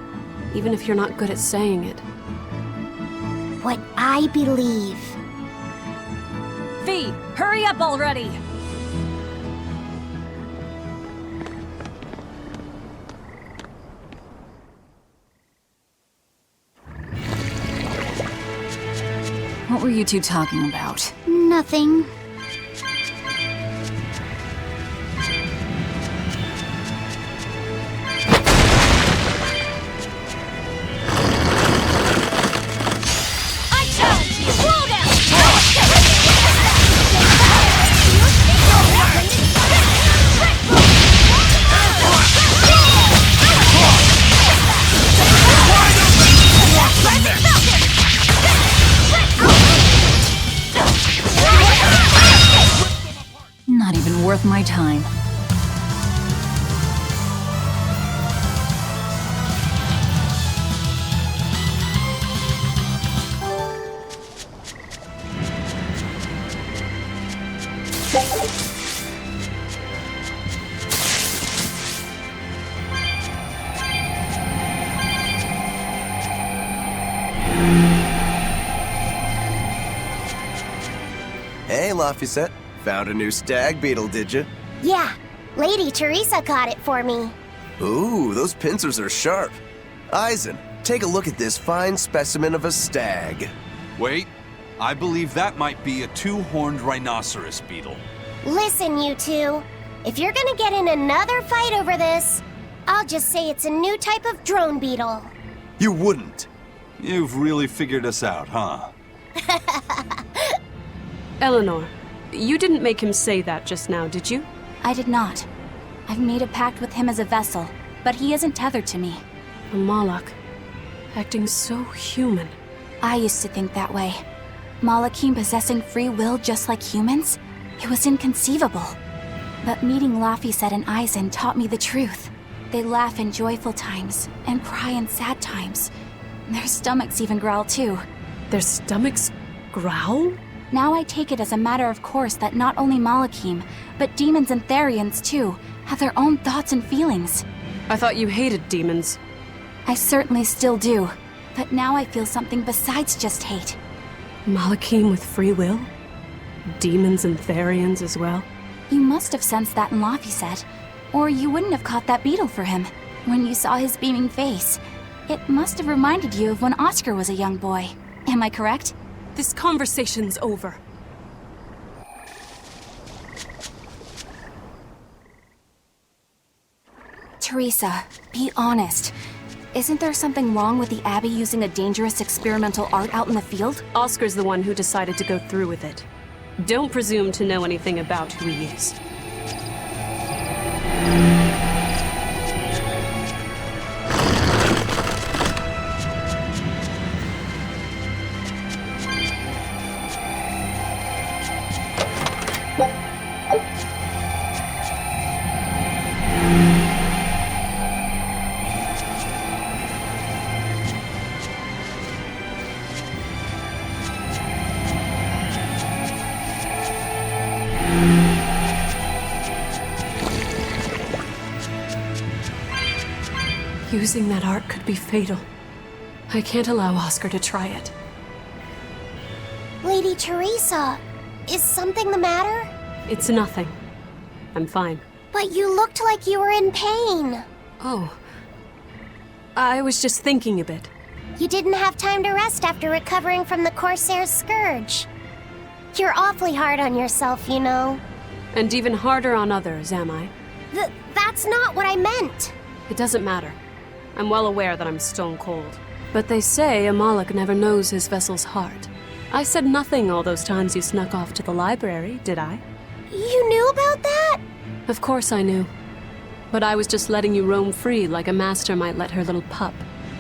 even if you're not good at saying it. What I believe. V, hurry up already! What were you two talking about? Nothing. Not even worth my time. Hey, Laphicet. Found a new stag beetle, did you? Yeah, Lady Teresa caught it for me. Ooh, those pincers are sharp. Eisen, take a look at this fine specimen of a stag. Wait, I believe that might be a two-horned rhinoceros beetle. Listen, you two. If you're gonna get in another fight over this, I'll just say it's a new type of drone beetle. You wouldn't. You've really figured us out, huh? Eleanor, you didn't make him say that just now, did you? I did not. I've made a pact with him as a vessel, but he isn't tethered to me. A Malak, acting so human. I used to think that way. Malakim possessing free will just like humans? It was inconceivable. But meeting Laphicet and Aizen taught me the truth. They laugh in joyful times and cry in sad times. Their stomachs even growl too. Their stomachs growl? Now I take it as a matter of course that not only Malakim, but demons and Therians too, have their own thoughts and feelings. I thought you hated demons. I certainly still do, but now I feel something besides just hate. Malakim with free will? Demons and Therians as well? You must have sensed that in Laphicet, or you wouldn't have caught that beetle for him. When you saw his beaming face, it must have reminded you of when Oscar was a young boy. Am I correct? This conversation's over. Teresa, be honest. Isn't there something wrong with the Abbey using a dangerous experimental art out in the field? Oscar's the one who decided to go through with it. Don't presume to know anything about who he is. Using that art could be fatal. I can't allow Oscar to try it. Lady Teresa, is something the matter? It's nothing. I'm fine. But you looked like you were in pain. Oh. I was just thinking a bit. You didn't have time to rest after recovering from the Corsair's scourge. You're awfully hard on yourself, you know. And even harder on others, am I? That's not what I meant. It doesn't matter. I'm well aware that I'm stone cold. But they say a Moloch never knows his vessel's heart. I said nothing all those times you snuck off to the library, did I? You knew about that? Of course I knew. But I was just letting you roam free like a master might let her little pup.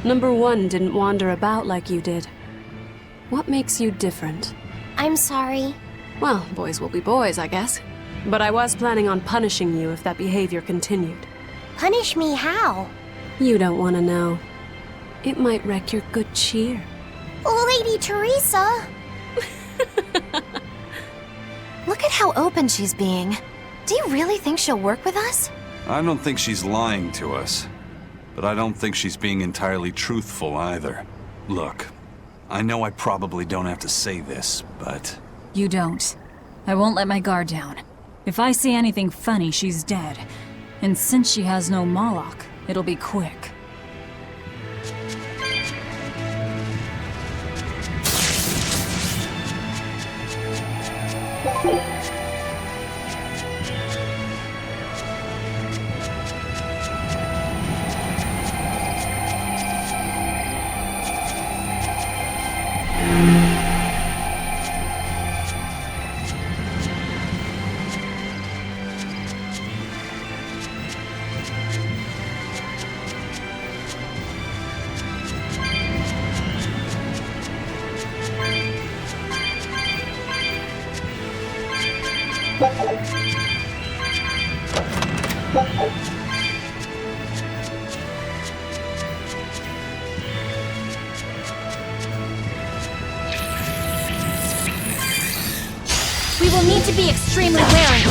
Number one didn't wander about like you did. What makes you different? I'm sorry. Well, boys will be boys, I guess. But I was planning on punishing you if that behavior continued. Punish me how? You don't want to know. It might wreck your good cheer. Lady Teresa! Look at how open she's being. Do you really think she'll work with us? I don't think she's lying to us. But I don't think she's being entirely truthful either. Look, I know I probably don't have to say this, but... You don't. I won't let my guard down. If I see anything funny, she's dead. And since she has no Moloch, it'll be quick. We will need to be extremely wary.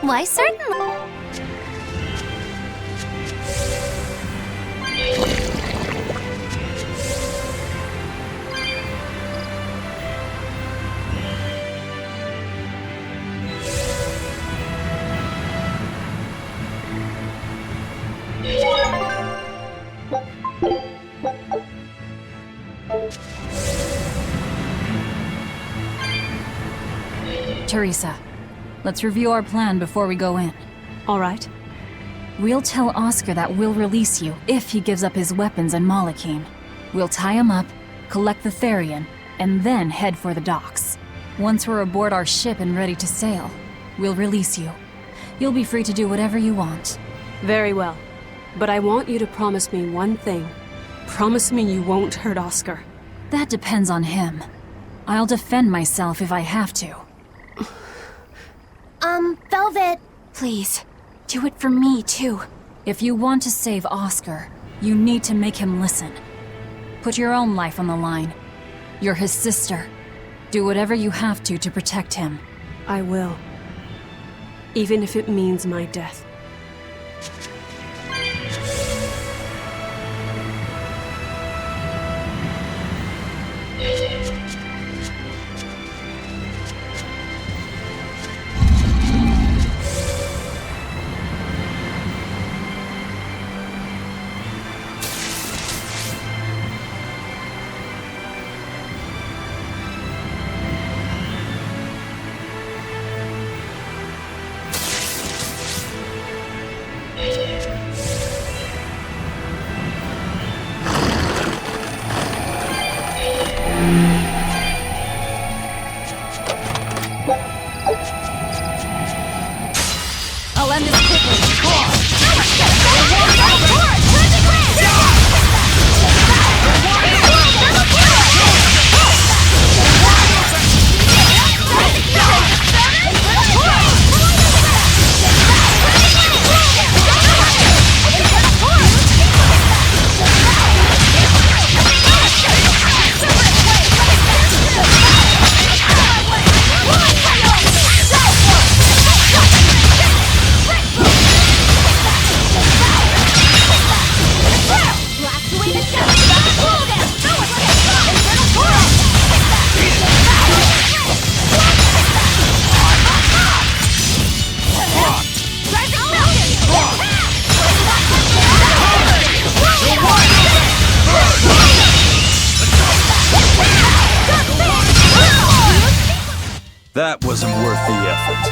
Why, certainly. Teresa, let's review our plan before we go in. All right. We'll tell Oscar that we'll release you if he gives up his weapons and Malachine. We'll tie him up, collect the Therian, and then head for the docks. Once we're aboard our ship and ready to sail, we'll release you. You'll be free to do whatever you want. Very well. But I want you to promise me one thing. Promise me you won't hurt Oscar. That depends on him. I'll defend myself if I have to. Velvet, please, do it for me, too. If you want to save Oscar, you need to make him listen. Put your own life on the line. You're his sister. Do whatever you have to protect him. I will. Even if it means my death. I'll end this quickly. That wasn't worth the effort.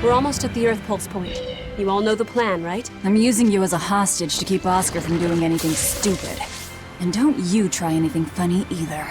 We're almost at the Earth Pulse point. You all know the plan, right? I'm using you as a hostage to keep Oscar from doing anything stupid. And don't you try anything funny either.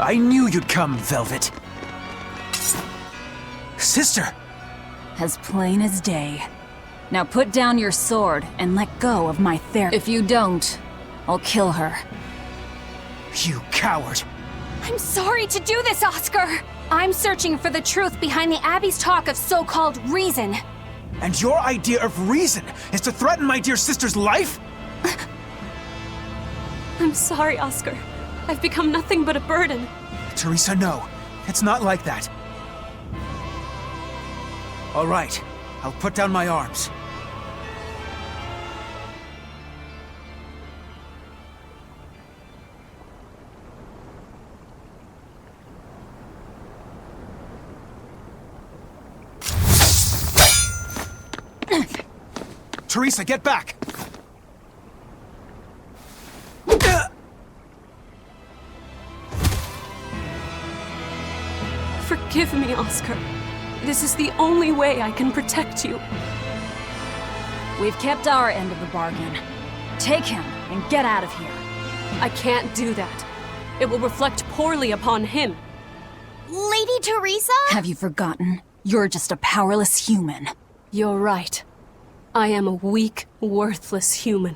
I knew you'd come, Velvet. Sister! As plain as day. Now put down your sword and let go of my therapy. If you don't, I'll kill her. You coward! I'm sorry to do this, Oscar! I'm searching for the truth behind the Abbey's talk of so-called reason. And your idea of reason is to threaten my dear sister's life? I'm sorry, Oscar. I've become nothing but a burden. Teresa, no. It's not like that. All right. I'll put down my arms. Teresa, get back! Forgive me, Oscar. This is the only way I can protect you. We've kept our end of the bargain. Take him and get out of here. I can't do that. It will reflect poorly upon him. Lady Teresa? Have you forgotten? You're just a powerless human. You're right. I am a weak, worthless human.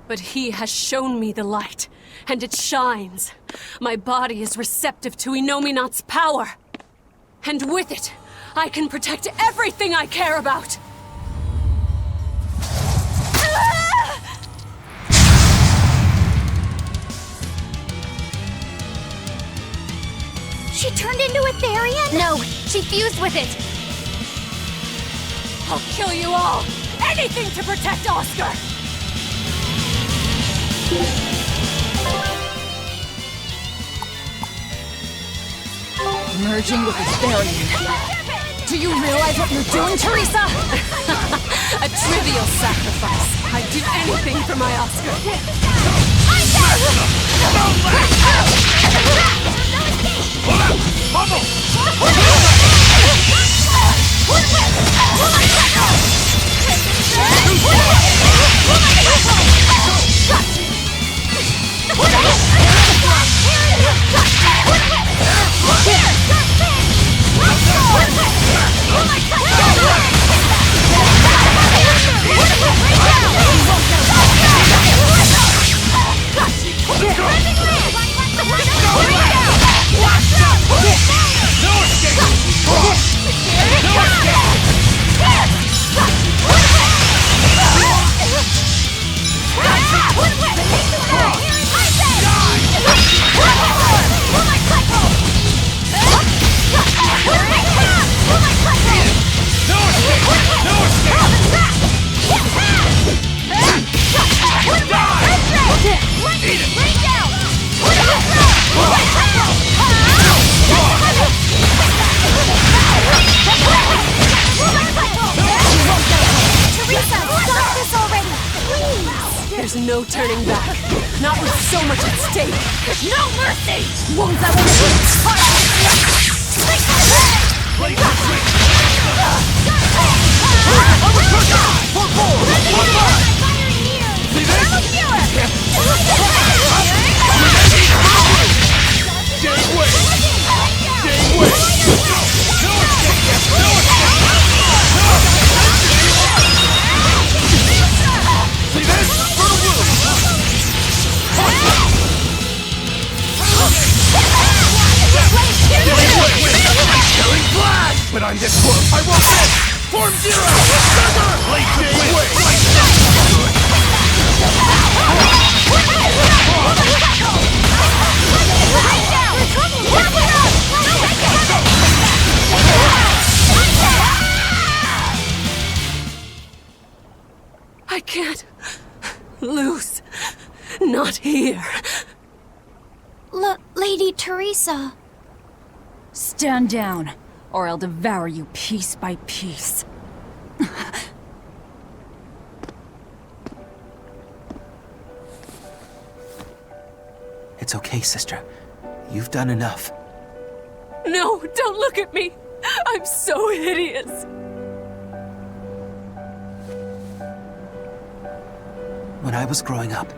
But he has shown me the light, and it shines. My body is receptive to Inominat's power. And with it, I can protect everything I care about. She turned into a Therian? No, she fused with it. I'll kill you all! Anything to protect Oscar! Merging with his Therian. Do you realize what you're doing, Teresa? A trivial sacrifice. I'd do anything for my Oscar. There's no turning back. Not with so much at stake. No mercy! Wounds that will But I'm this close. I won't miss! Form Zero! I can't lose. Not here. Lady Teresa. stand down, or I'll devour you piece by piece. It's okay, sister. You've done enough. No, don't look at me. I'm so hideous. When I was growing up,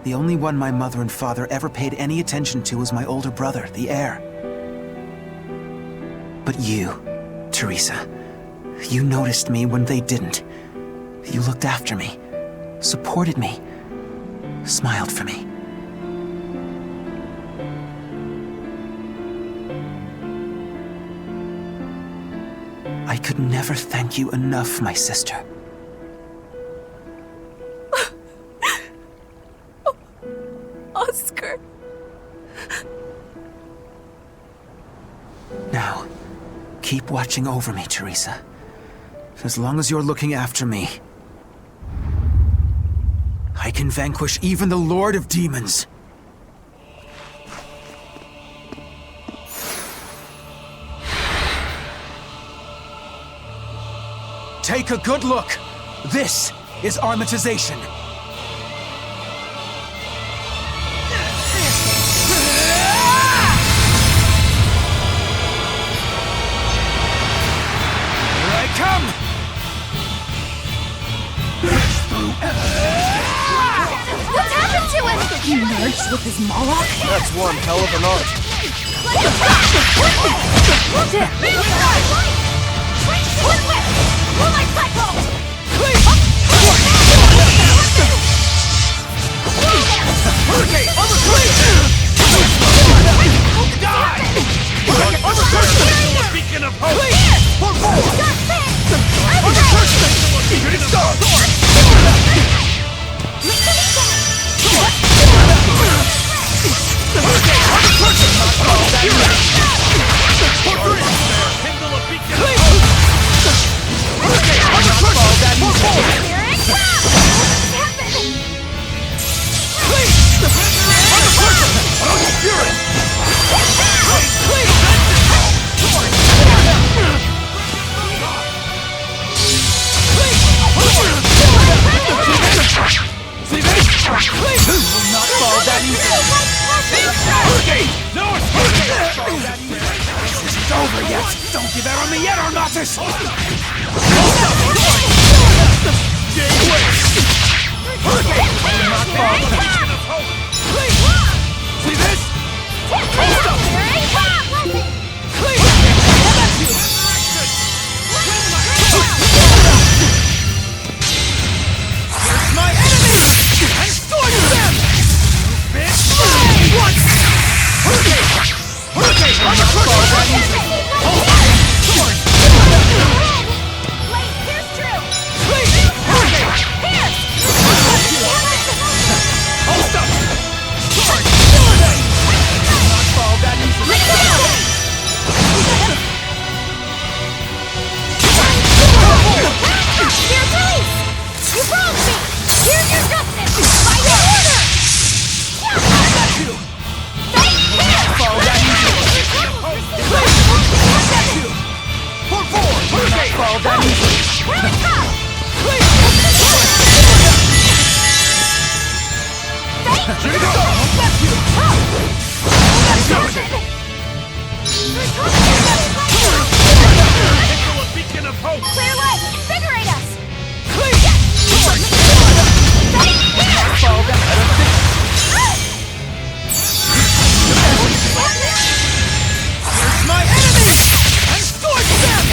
The only one my mother and father ever paid any attention to was my older brother, the heir. But you, Teresa, you noticed me when they didn't. You looked after me, supported me, smiled for me. I could never thank you enough, my sister. Oscar. Now, keep watching over me, Teresa. As long as you're looking after me, I can vanquish even the Lord of Demons. Take a good look. This is armatization. Here I come! What's happened to him? He merged with his Moloch? That's one hell of an art. Beacon of hope! Clear light! Invigorate us! My enemy! And scorch them!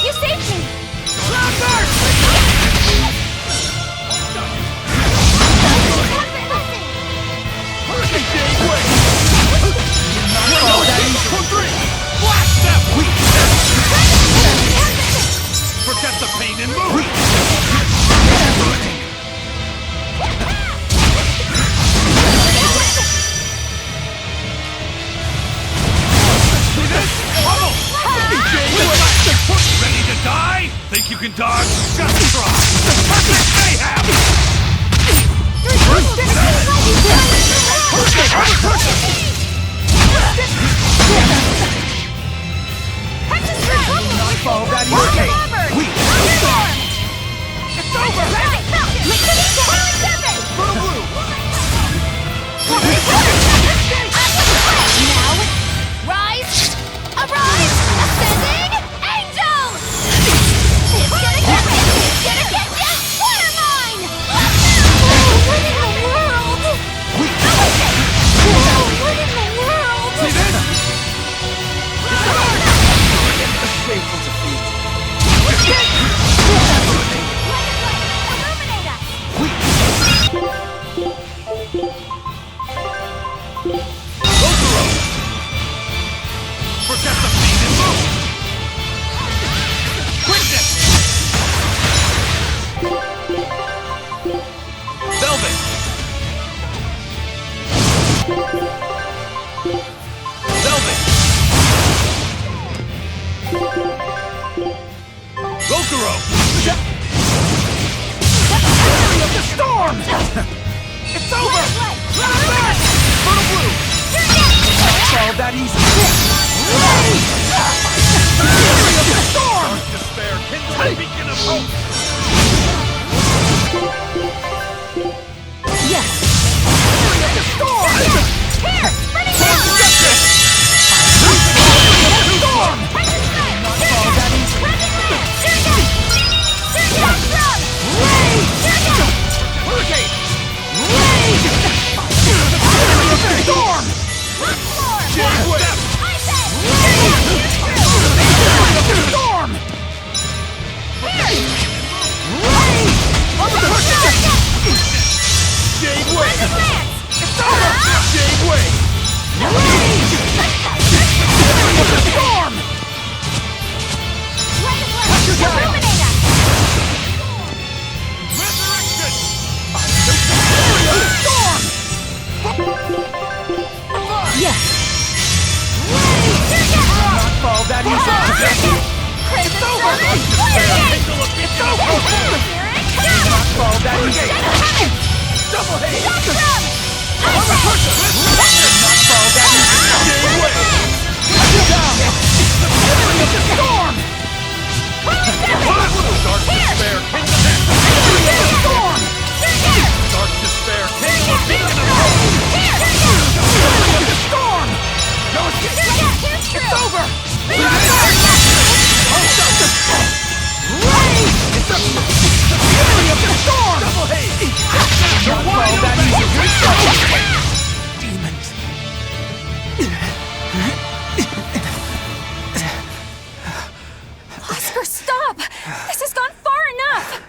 You saved me! Forget the pain and move! Ready to die? Think you can dodge? Just try! Perfect mayhem! Fall that easy. It's over! Now, rise over! Little Blue! It's all that easy. Fury of the storm! Despair, kindle a beacon of hope! Yes! Fury of the storm! Here! Spread it out! Fury of the storm! It's all that easy. Hurricane! Rage! Fury of the storm! Fury of the storm! Jade Wave! It's over! Jade Wave! Fury of the storm! Yes! Not fall that easy! It's over! It's over! Not fall that easy! Double hate! Not fall that easy! Jade Wave! Down! The fury of the storm! Dark despair, kindle a Fury of the storm! Dark despair, kindle a beacon of hope! Fury of the storm! No escape! It's over! It's the fury of the storm! Double hate! Not fall that easy! Demons! Oscar, stop! This has gone far enough!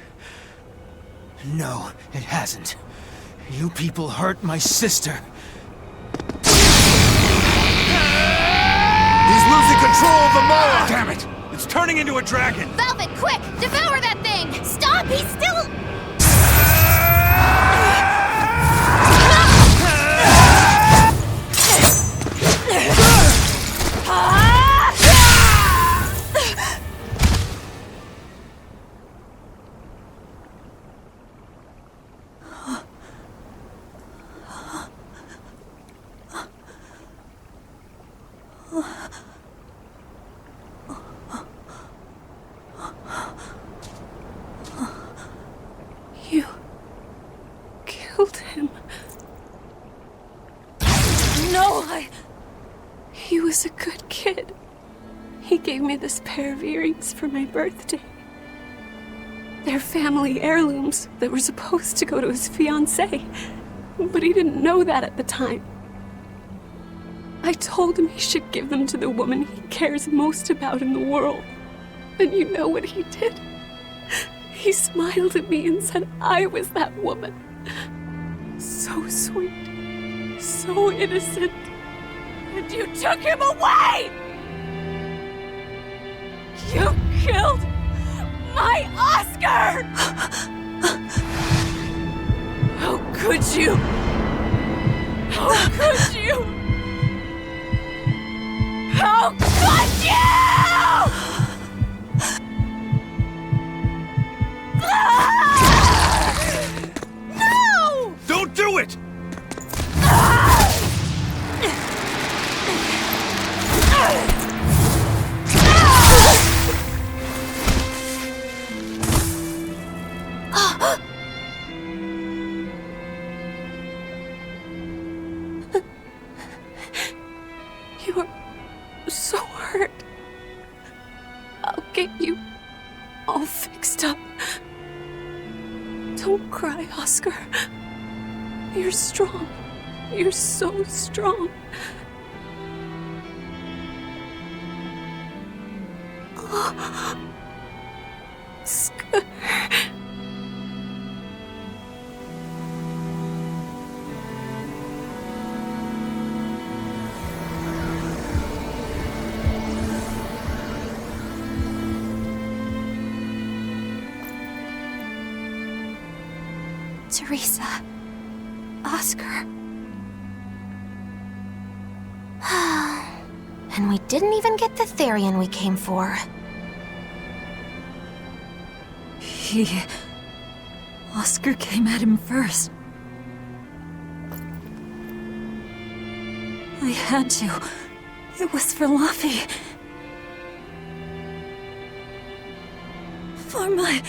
No, it hasn't. You people hurt my sister. He's losing control of the Moloch! Damn it! It's turning into a dragon! Velvet, quick! Devour that thing! Stop! He's still... You killed him. No, He was a good kid. He gave me this pair of earrings for my birthday. They're family heirlooms that were supposed to go to his fiancée, but he didn't know that at the time. I told him he should give them to the woman he cares most about in the world. And you know what he did? He smiled at me and said I was that woman. So sweet, so innocent. And you took him away! You killed my Oscar! How could you? How could you? How could you? No! Don't do it! You're so hurt. I'll get you all fixed up. Don't cry, Oscar. You're strong. You're so strong. Oscar. Teresa. Oscar. And we didn't even get the Therian we came for. Oscar came at him first. I had to. It was for Luffy. For my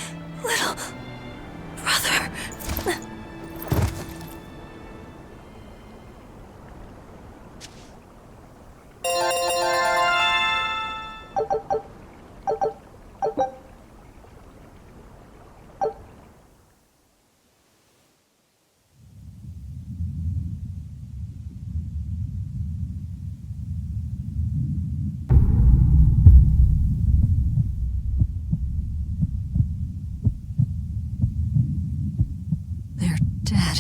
little brother. They're dead.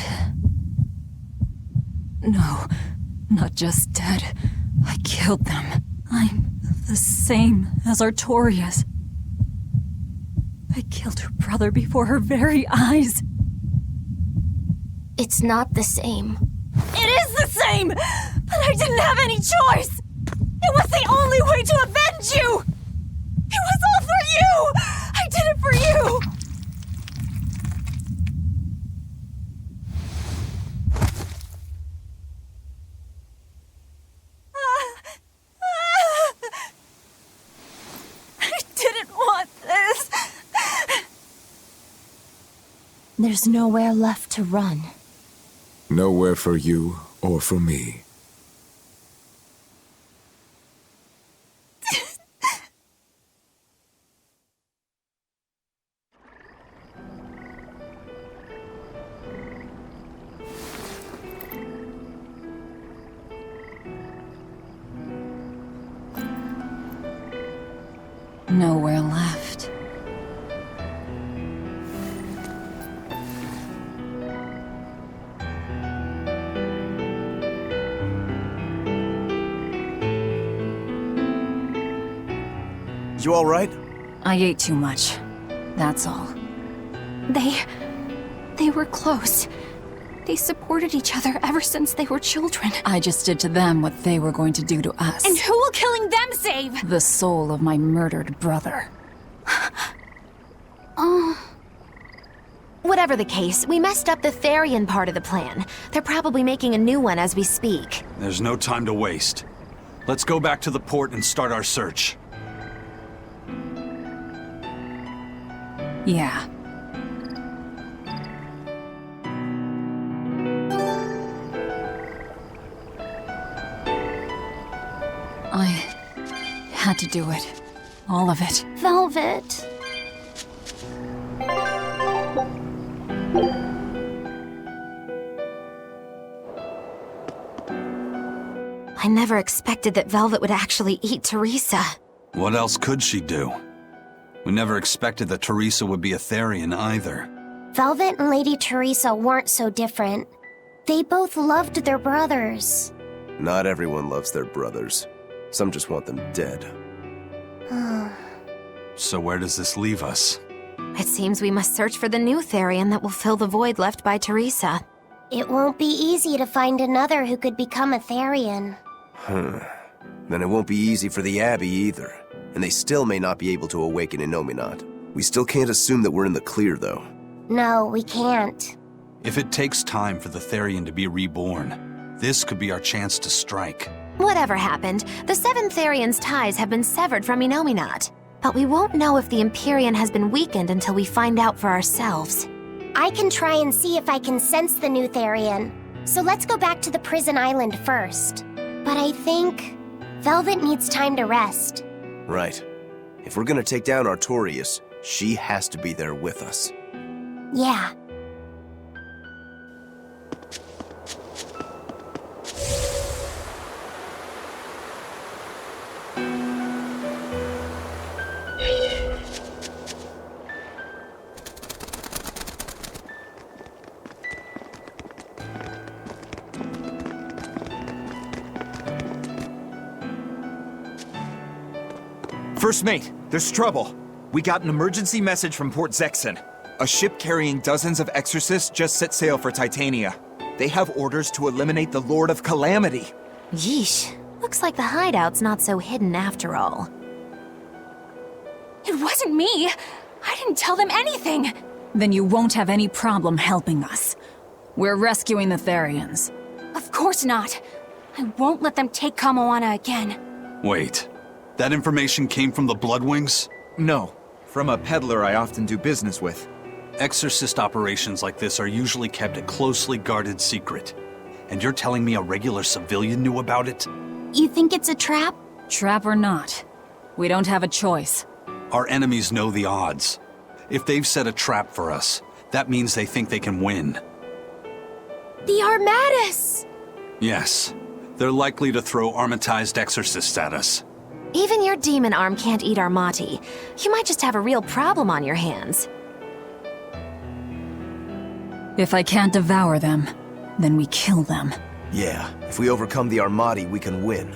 No, not just dead. I killed them. I'm the same as Artorias. I killed her brother before her very eyes. It's not the same. It is the same! But I didn't have any choice! It was the only way to avenge you! It was all for you! I did it for you! I didn't want this! There's nowhere left to run. Nowhere for you or for me. Nowhere left. You all right? I ate too much. That's all. They were close. They supported each other ever since they were children. I just did to them what they were going to do to us. And who will killing them save? The soul of my murdered brother. Whatever the case, we messed up the Therian part of the plan. They're probably making a new one as we speak. There's no time to waste. Let's go back to the port and start our search. Yeah. I had to do it. All of it. Velvet. I never expected that Velvet would actually eat Teresa. What else could she do? We never expected that Teresa would be a Therian either. Velvet and Lady Teresa weren't so different. They both loved their brothers. Not everyone loves their brothers. Some just want them dead. So where does this leave us? It seems we must search for the new Therian that will fill the void left by Teresa. It won't be easy to find another who could become a Therian. Then it won't be easy for the Abbey either. And they still may not be able to awaken Innominat. We still can't assume that we're in the clear, though. No, we can't. If it takes time for the Therian to be reborn, this could be our chance to strike. Whatever happened, the seven Therian's ties have been severed from Innominat. But we won't know if the Empyrean has been weakened until we find out for ourselves. I can try and see if I can sense the new Therian. So let's go back to the prison island first. But I think Velvet needs time to rest. Right. If we're gonna take down Artorias, she has to be there with us. Yeah. First mate, there's trouble. We got an emergency message from Port Zexen. A ship carrying dozens of exorcists just set sail for Titania. They have orders to eliminate the Lord of Calamity. Yeesh. Looks like the hideout's not so hidden after all. It wasn't me. I didn't tell them anything. Then you won't have any problem helping us. We're rescuing the Therians. Of course not. I won't let them take Kamoana again. Wait, that information came from the Bloodwings? No, from a peddler I often do business with. Exorcist operations like this are usually kept a closely guarded secret. And you're telling me a regular civilian knew about it? You think it's a trap? Trap or not, we don't have a choice. Our enemies know the odds. If they've set a trap for us, that means they think they can win. The Armatus! Yes, they're likely to throw armatized exorcists at us. Even your demon arm can't eat Armati. You might just have a real problem on your hands. If I can't devour them, then we kill them. Yeah, if we overcome the Armati, we can win.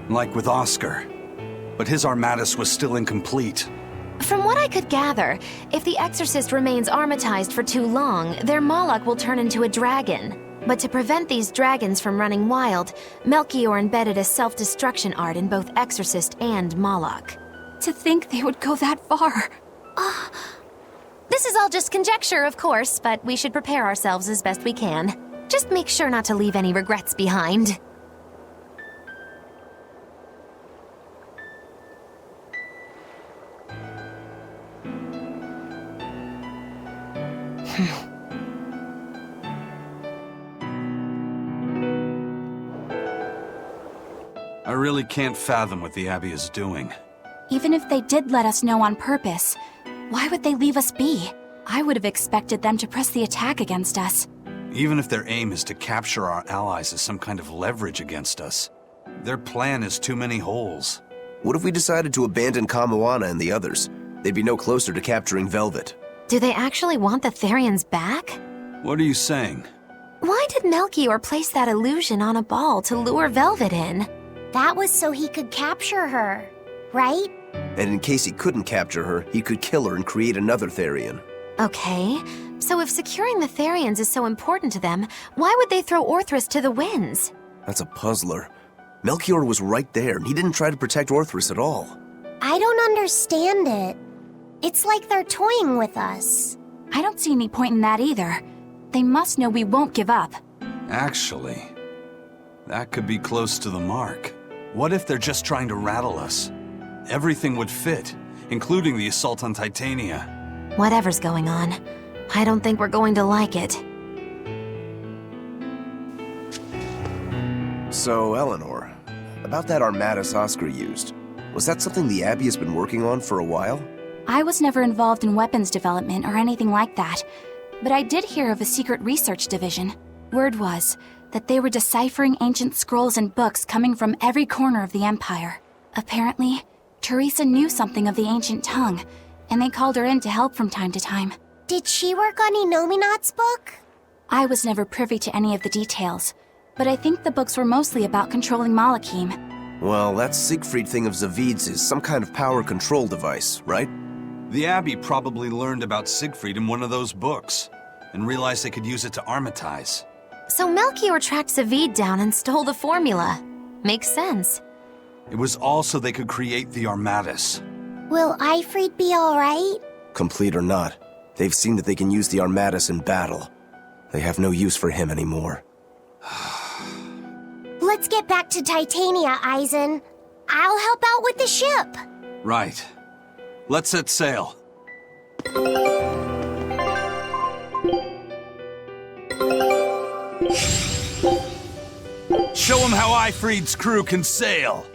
Like with Oscar. But his Armatus was still incomplete. From what I could gather, if the Exorcist remains armatized for too long, their Moloch will turn into a dragon. But to prevent these dragons from running wild, Melchior embedded a self-destruction art in both Exorcist and Moloch. To think they would go that far. This is all just conjecture, of course, but we should prepare ourselves as best we can. Just make sure not to leave any regrets behind. I really can't fathom what the Abbey is doing. Even if they did let us know on purpose, why would they leave us be? I would have expected them to press the attack against us. Even if their aim is to capture our allies as some kind of leverage against us, their plan is too many holes. What if we decided to abandon Kamoana and the others? They'd be no closer to capturing Velvet. Do they actually want the Therians back? What are you saying? Why did Melchior place that illusion on a ball to lure Velvet in? That was so he could capture her, right? And in case he couldn't capture her, he could kill her and create another Therian. Okay, so if securing the Therians is so important to them, why would they throw Orthrus to the winds? That's a puzzler. Melchior was right there, and he didn't try to protect Orthrus at all. I don't understand it. It's like they're toying with us. I don't see any point in that either. They must know we won't give up. Actually, that could be close to the mark. What if they're just trying to rattle us? Everything would fit, including the assault on Titania. Whatever's going on, I don't think we're going to like it. So, Eleanor, about that Armatus Oscar used, was that something the Abbey has been working on for a while? I was never involved in weapons development or anything like that, but I did hear of a secret research division. Word was that they were deciphering ancient scrolls and books coming from every corner of the Empire. Apparently, Teresa knew something of the ancient tongue, and they called her in to help from time to time. Did she work on Inominat's book? I was never privy to any of the details, but I think the books were mostly about controlling Malachim. Well, that Siegfried thing of Zavid's is some kind of power control device, right? The Abbey probably learned about Siegfried in one of those books, and realized they could use it to armatize. So Melchior tracked Zavid down and stole the formula. Makes sense. It was all so they could create the Armatus. Will Ifrid be alright? Complete or not, they've seen that they can use the Armatus in battle. They have no use for him anymore. Let's get back to Titania, Eisen. I'll help out with the ship. Right. Let's set sail. Show them how Ifrid's crew can sail.